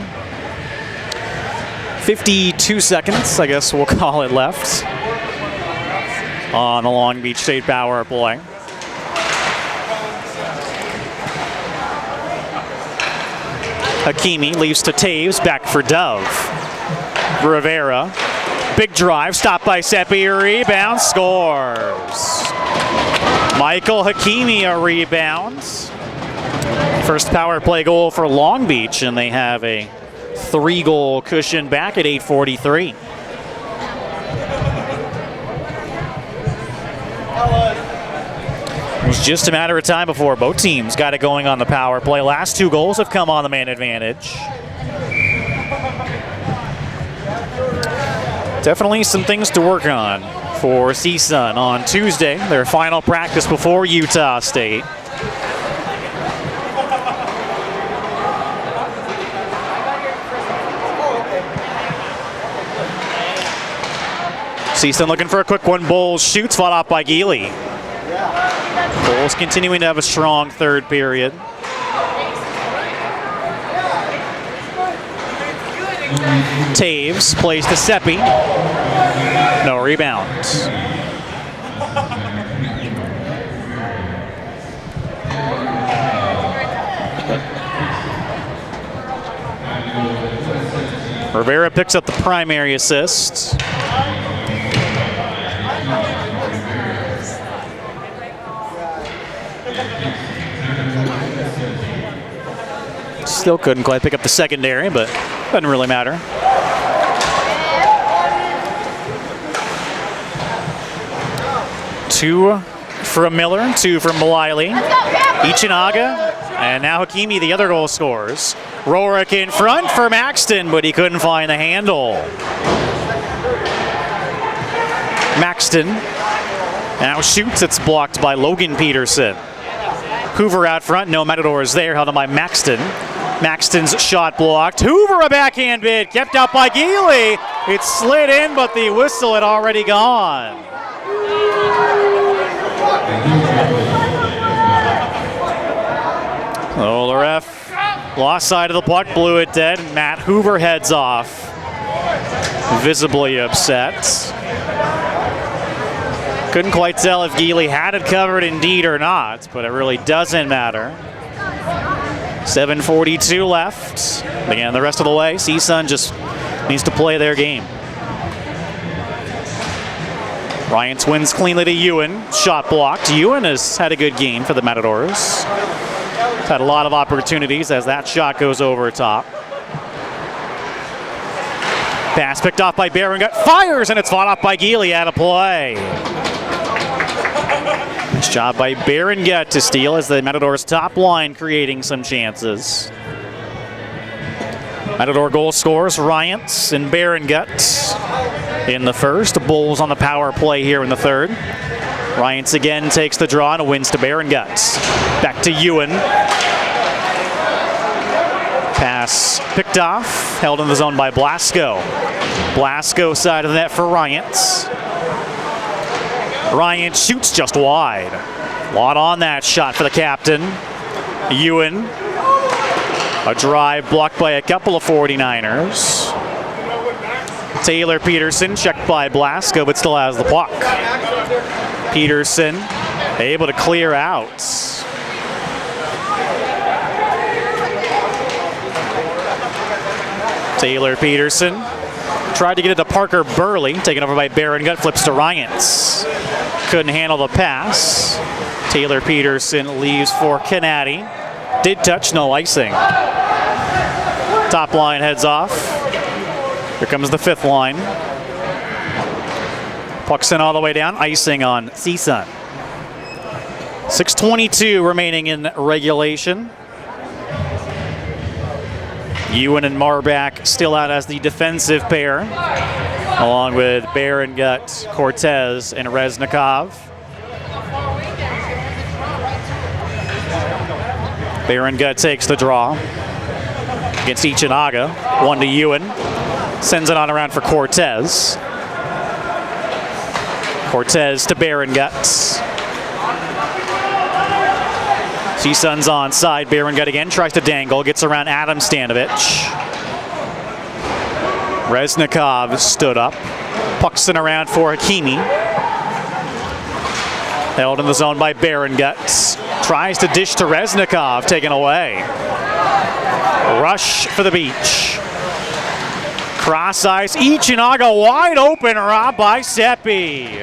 52 seconds, I guess we'll call it, left on the Long Beach State power play. Hakimi leaves to Taves, back for Dove. Rivera, big drive, stopped by Seppi, rebound, scores. Michael Hakimi a rebound. First power play goal for Long Beach, and they have a 3-goal cushion back at 8:43. It was just a matter of time before both teams got it going on the power play. Last 2 goals have come on the man advantage. Definitely some things to work on for Csun on Tuesday, their final practice before Utah State. Csun looking for a quick one. Bowles shoots, fought off by Geely. Bowles continuing to have a strong third period. Taves plays to Seppi. No rebound. Rivera picks up the primary assist. Still couldn't quite pick up the secondary, but doesn't really matter. Two from Miller, 2 from Malili. Ichinaga, and now Hakimi, the other goal scores. Rorik in front for Maxton, but he couldn't find the handle. Maxton now shoots, it's blocked by Logan Peterson. Hoover out front, no Matadors there, held on by Maxton. Maxton's shot blocked. Hoover a backhand bid, kept out by Geely. It slid in, but the whistle had already gone. Oh, the ref lost sight of the puck, blew it dead, and Matt Hoover heads off. Visibly upset. Couldn't quite tell if Geely had it covered indeed or not, but it really doesn't matter. 7:42 left. Again, the rest of the way, Csun just needs to play their game. Ryan wins cleanly to Ewan. Shot blocked. Ewan has had a good game for the Matadors. Had a lot of opportunities as that shot goes over top. Pass picked off by Berengut. Fires, and it's fought off by Geely out of play. Nice job by Berengut to steal as the Matadors top line creating some chances. Matador goal scorers, Ryants and Berengut in the first. Bulls on the power play here in the third. Ryants again takes the draw and wins to Berengut. Back to Ewan. Pass picked off, held in the zone by Blasco. Blasco side of the net for Ryants. Ryant shoots just wide. A lot on that shot for the captain. Ewan. A drive blocked by a couple of 49ers. Taylor Peterson checked by Blasco, but still has the puck. Peterson able to clear out. Taylor Peterson tried to get it to Parker Burley, taken over by Berengut, flips to Ryants. Couldn't handle the pass. Taylor Peterson leaves for Canady. Did touch, no icing. Top line heads off. Here comes the fifth line. Puck's in all the way down, icing on Csun. 6:22 remaining in regulation. Ewan and Marbach still out as the defensive pair, along with Berengut, Cortez, and Reznikov. Berengut takes the draw against Ichinaga. 1 to Ewan. Sends it on around for Cortez. Cortez to Berengut. Csun's onside. Berengut again tries to dangle. Gets around Adam Stanovich. Reznikov stood up. Pucks in around for Hakimi. Held in the zone by Berengut. Tries to dish to Reznikov. Taken away. Rush for the beach. Cross ice, Ichinaga wide open, robbed by Seppi.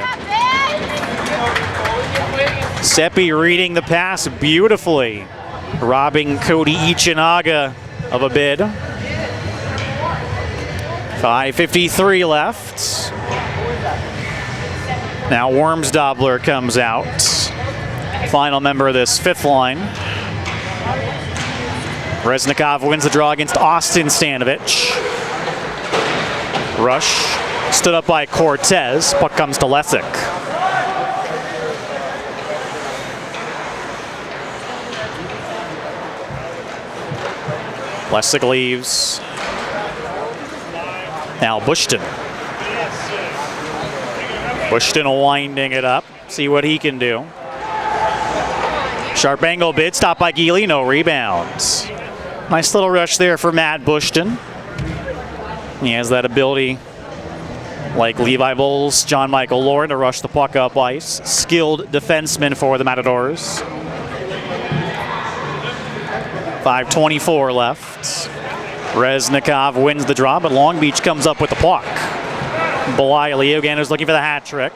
Seppi reading the pass beautifully, robbing Cody Ichinaga of a bid. 5:53 left. Now Wormsdobler comes out. Final member of this fifth line. Reznikov wins the draw against Austin Stanovich. Rush stood up by Cortez. Puck comes to Lessick. Lessick leaves. Now Bushton. Bushton winding it up. See what he can do. Sharp angle bid, stopped by Geely, no rebounds. Nice little rush there for Matt Bushton. He has that ability, like Levi Bowles, John Michael Lauren, to rush the puck up ice. Skilled defenseman for the Matadors. 5:24 left. Reznikov wins the draw, but Long Beach comes up with the puck. Belisle again is looking for the hat trick.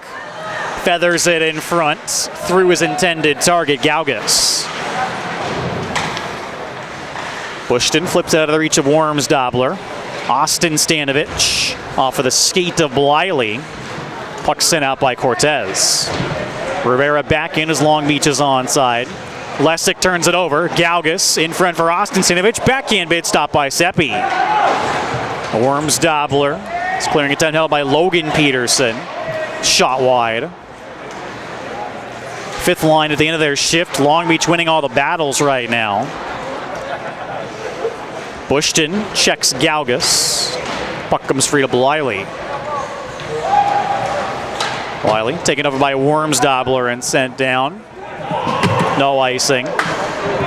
Feathers it in front through his intended target, Gaugus. Bushton flips it out of the reach of Wormsdobler. Austin Stanovich off of the skate of Belisle. Puck sent out by Cortez. Rivera back in as Long Beach is onside. Lessick turns it over. Gaugus in front for Austin Stanovich. Backhand bid stopped by Seppi. Wormsdobler is clearing it down held by Logan Peterson. Shot wide. Fifth line at the end of their shift. Long Beach winning all the battles right now. Bushton checks Gaugus. Puck comes free to Belisle. Belisle taken over by Wormsdobler and sent down. No icing.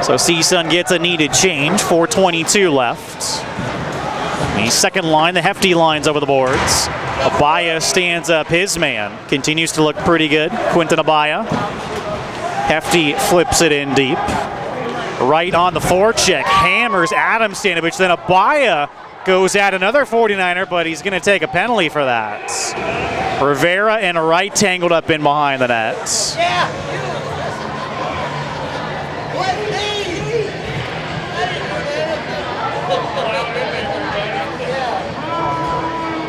So Csun gets a needed change. 4:22 left. The second line, the Hefty lines over the boards. Abaya stands up his man. Continues to look pretty good. Quinton Abaya. Hefty flips it in deep. Right on the forecheck. Hammers Adam Stanovich. Then Abaya goes at another 49er, but he's going to take a penalty for that. Rivera and Wright tangled up in behind the net.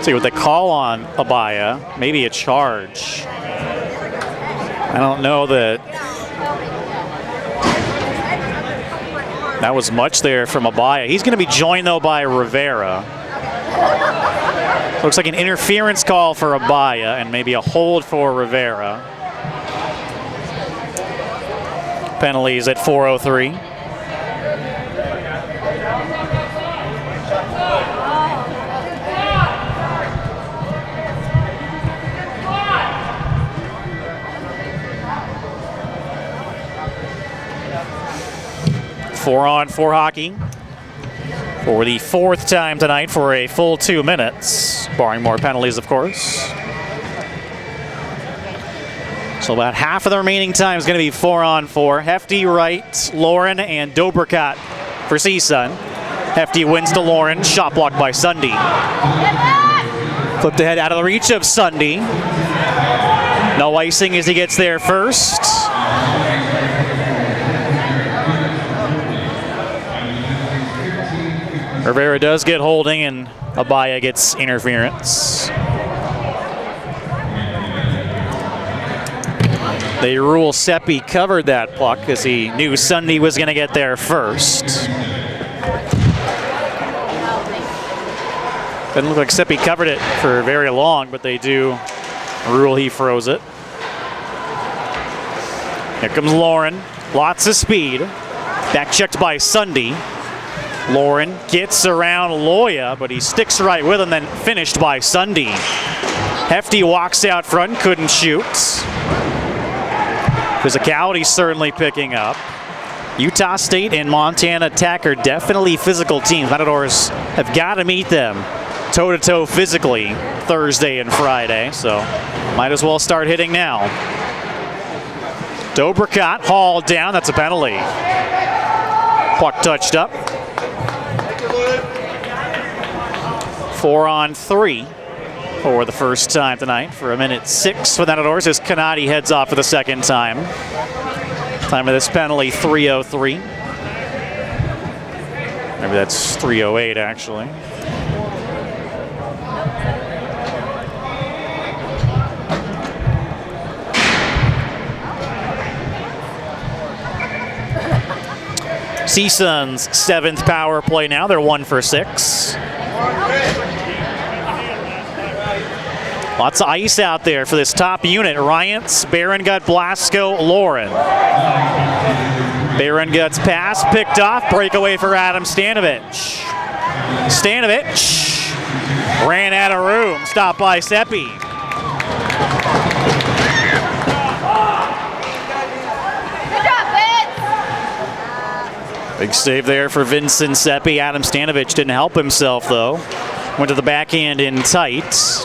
See what they call on Abaya. Maybe a charge. I don't know that that was much there from Abaya. He's going to be joined, though, by Rivera. Looks like an interference call for Abaya and maybe a hold for Rivera. Penalties at 4:03. Four-on-four hockey for the fourth time tonight for a full 2 minutes, barring more penalties, of course. So about half of the remaining time is going to be 4-on-4. Hefty, Wright, Lauren, and Dobrikot for Csun. Hefty wins to Lauren, shot blocked by Sundy. Flipped ahead out of the reach of Sundy. No icing as he gets there first. Rivera does get holding, and Abaya gets interference. They rule Seppi covered that puck because he knew Sundy was going to get there first. Doesn't look like Seppi covered it for very long, but they do rule he froze it. Here comes Lauren. Lots of speed. Back checked by Sundy. Lauren gets around Loya, but he sticks right with him, then finished by Sundy. Hefty walks out front, couldn't shoot. Physicality certainly picking up. Utah State and Montana Tech are definitely physical teams. Matadors have got to meet them toe-to-toe physically Thursday and Friday, so might as well start hitting now. Dobrikot hauled down, that's a penalty. Puck touched up. 4-on-3 for the first time tonight for 1:06 for the Matadors as Kanati heads off for the second time. Time of this penalty, 3:03. Maybe that's 3:08 actually. Csun's 7th power play now. They're 1 for 6. Lots of ice out there for this top unit. Ryance, Barangut, Blasco, Lauren. Barangut's pass picked off. Breakaway for Adam Stanovich. Stanovich ran out of room. Stopped by Seppi. Big save there for Vincent Seppi. Adam Stanovich didn't help himself though. Went to the backhand in tight.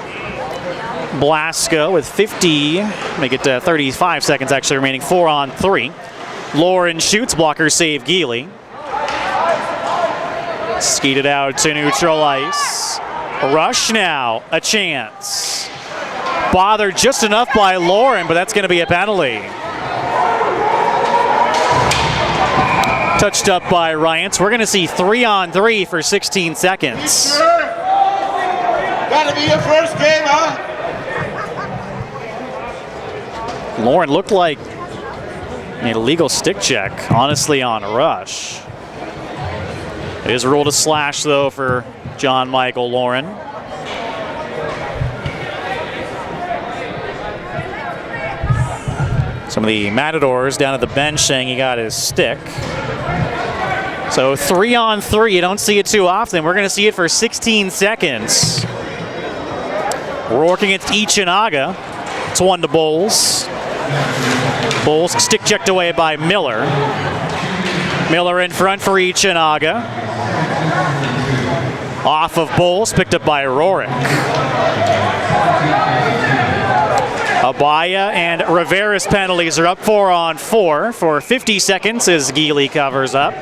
Blasco with 35 seconds actually remaining, 4-on-3. Lauren shoots, blocker save Geely. Skeeted out to neutral ice. Rush now, a chance. Bothered just enough by Lauren, but that's going to be a penalty. Touched up by Ryance. We're going to see 3-on-3 for 16 seconds. Gotta be your first game, huh? Lauren looked like an illegal stick check, honestly, on Rush. It is ruled a slash, though, for John Michael Lauren. Some of the Matadors down at the bench saying he got his stick. So 3-on-3, you don't see it too often. We're going to see it for 16 seconds. Rourke against Ichinaga. It's 1 to Bowles. Bowles stick checked away by Miller. Miller in front for Ichinaga. Off of Bowles, picked up by Rourke. Abaya and Rivera's penalties are up 4-on-4 for 50 seconds as Geely covers up.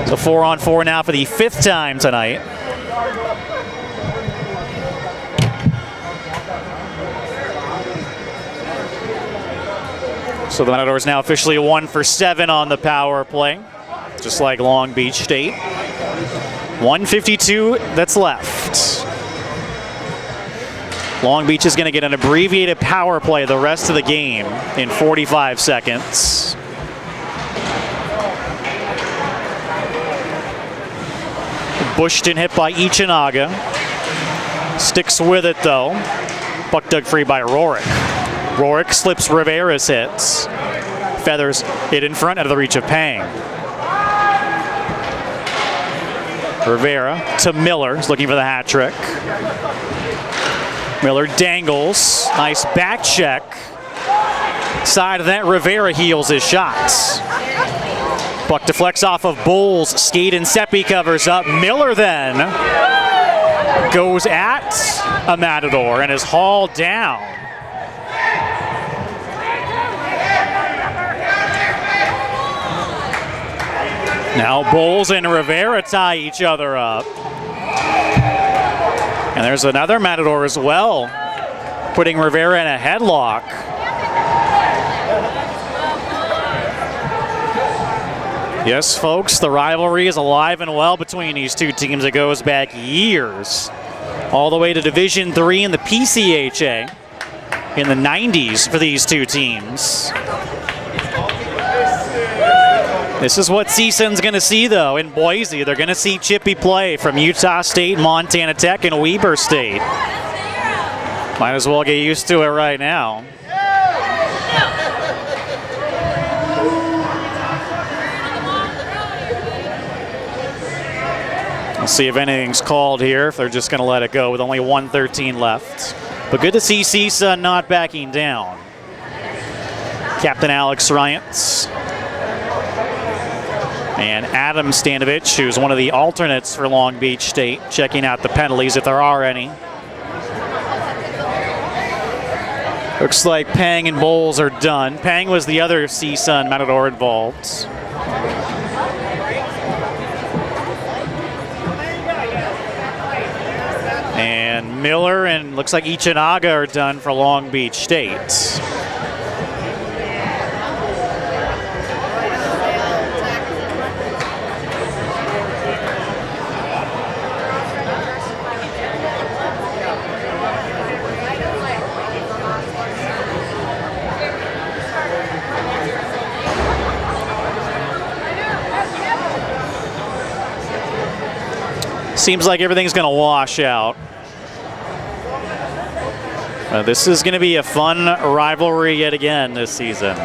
So 4-on-4 now for the 5th time tonight. So the Matadors now officially 1 for 7 on the power play, just like Long Beach State. 1:52 that's left. Long Beach is going to get an abbreviated power play the rest of the game in 45 seconds. Bushton hit by Ichinaga. Sticks with it though. Puck dug free by Rourke. Rourke slips Rivera's hits. Feathers it in front out of the reach of Pang. Rivera to Miller, is looking for the hat trick. Miller dangles, nice back check. Side of that, Rivera heals his shots. Puck deflects off of Bowles, skate and Seppi covers up. Miller then goes at a Matador and is hauled down. Now Bowles and Rivera tie each other up. And there's another Matador as well, putting Rivera in a headlock. Yes, folks, the rivalry is alive and well between these two teams. It goes back years, all the way to Division III in the PCHA in the 90s for these two teams. This is what Csun's going to see, though, in Boise. They're going to see Chippy play from Utah State, Montana Tech, and Weber State. Might as well get used to it right now. We'll see if anything's called here, if they're just going to let it go with only 1:13 left. But good to see Csun not backing down. Captain Alex Ryance. And Adam Stanovich, who's one of the alternates for Long Beach State, checking out the penalties if there are any. Looks like Pang and Bowles are done. Pang was the other Csun Matador involved. And Miller and looks like Ichinaga are done for Long Beach State. Seems like everything's going to wash out. This is going to be a fun rivalry yet again this season.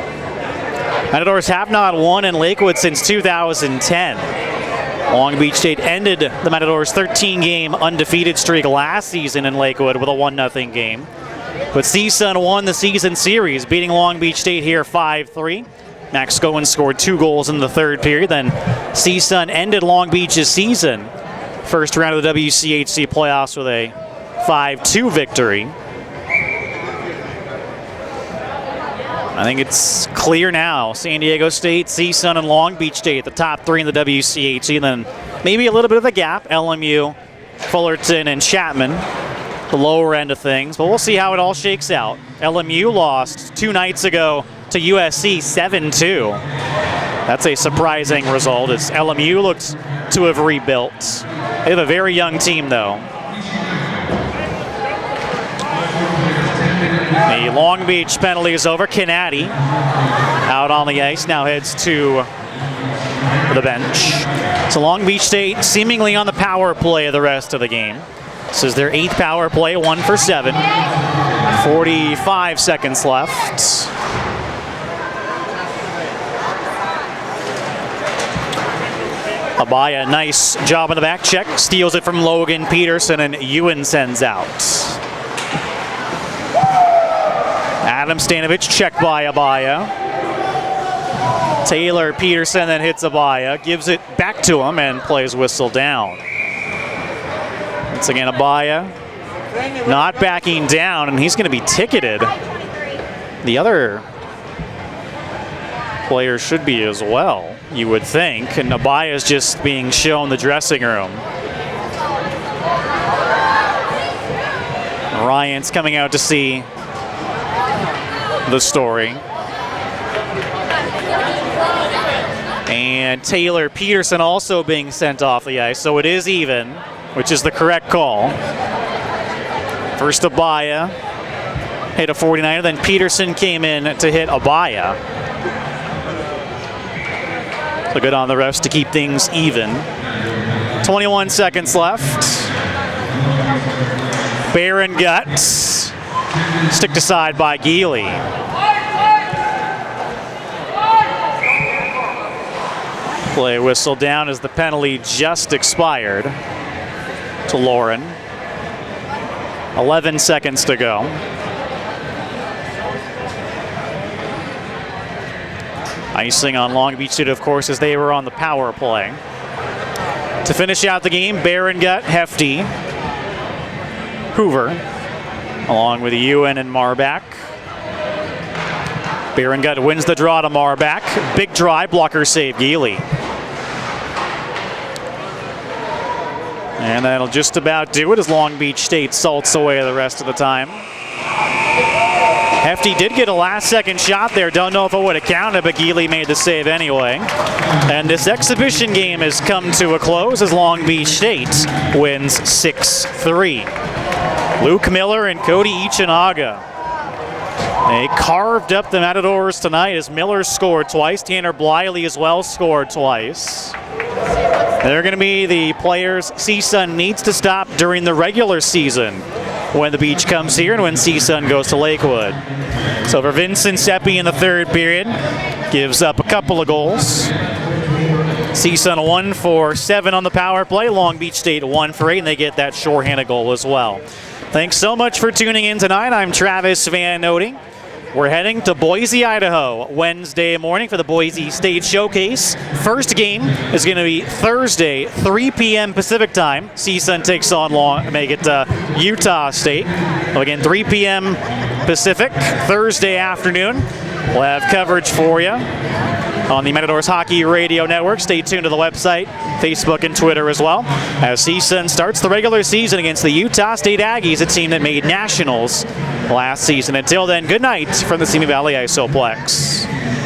Matadors have not won in Lakewood since 2010. Long Beach State ended the Matadors' 13-game undefeated streak last season in Lakewood with a 1-0 game. But Csun won the season series, beating Long Beach State here 5-3. Max Csun scored 2 goals in the third period. Then Csun ended Long Beach's season, first round of the WCHC playoffs, with a 5-2 victory. I think it's clear now. San Diego State, Csun, and Long Beach State, the top 3 in the WCHC. And then maybe a little bit of a gap, LMU, Fullerton, and Chapman, the lower end of things. But we'll see how it all shakes out. LMU lost 2 nights ago to USC 7-2. That's a surprising result, as LMU looks to have rebuilt. They have a very young team, though. The Long Beach penalty is over. Kennedy out on the ice, now heads to the bench. So Long Beach State seemingly on the power play the rest of the game. This is their 8th power play, 1 for 7. 45 seconds left. Abaya, nice job on the back check. Steals it from Logan Peterson, and Ewan sends out. Adam Stanovich checked by Abaya. Taylor Peterson then hits Abaya, gives it back to him, and plays whistle down. Once again, Abaya not backing down, and he's going to be ticketed. The other players should be as well, you would think, and Abaya's just being shown the dressing room. Ryan's coming out to see the story. And Taylor Peterson also being sent off the ice, so it is even, which is the correct call. First Abaya hit a 49er, then Peterson came in to hit Abaya. So good on the refs to keep things even. 21 seconds left. Baron Guts sticked aside by Geely. Play whistle down as the penalty just expired to Lauren. 11 seconds to go. Icing on Long Beach State, of course, as they were on the power play. To finish out the game, Baron Gut, Hefty, Hoover, along with Ewan and Marbach. Baron Gut wins the draw to Marbach. Big drive, blocker save, Geely. And that'll just about do it as Long Beach State salts away the rest of the time. Hefty did get a last-second shot there. Don't know if it would have counted, but Geely made the save anyway. And this exhibition game has come to a close as Long Beach State wins 6-3. Luke Miller and Cody Ichinaga. They carved up the Matadors tonight as Miller scored twice. Tanner Bliley as well scored twice. They're going to be the players Csun needs to stop during the regular season when the Beach comes here and when Csun goes to Lakewood. So for Vincent Seppi in the third period, gives up a couple of goals. Csun 1 for 7 on the power play. Long Beach State 1 for 8, and they get that shorthanded goal as well. Thanks so much for tuning in tonight. I'm Travis Van Nody. We're heading to Boise, Idaho, Wednesday morning for the Boise State Showcase. First game is going to be Thursday, 3 p.m. Pacific time. Csun takes on Utah State. Again, 3 p.m. Pacific, Thursday afternoon. We'll have coverage for you on the Matadors Hockey Radio Network. Stay tuned to the website, Facebook, and Twitter as well, as Csun starts the regular season against the Utah State Aggies, a team that made nationals last season. Until then, good night from the Simi Valley Isoplex.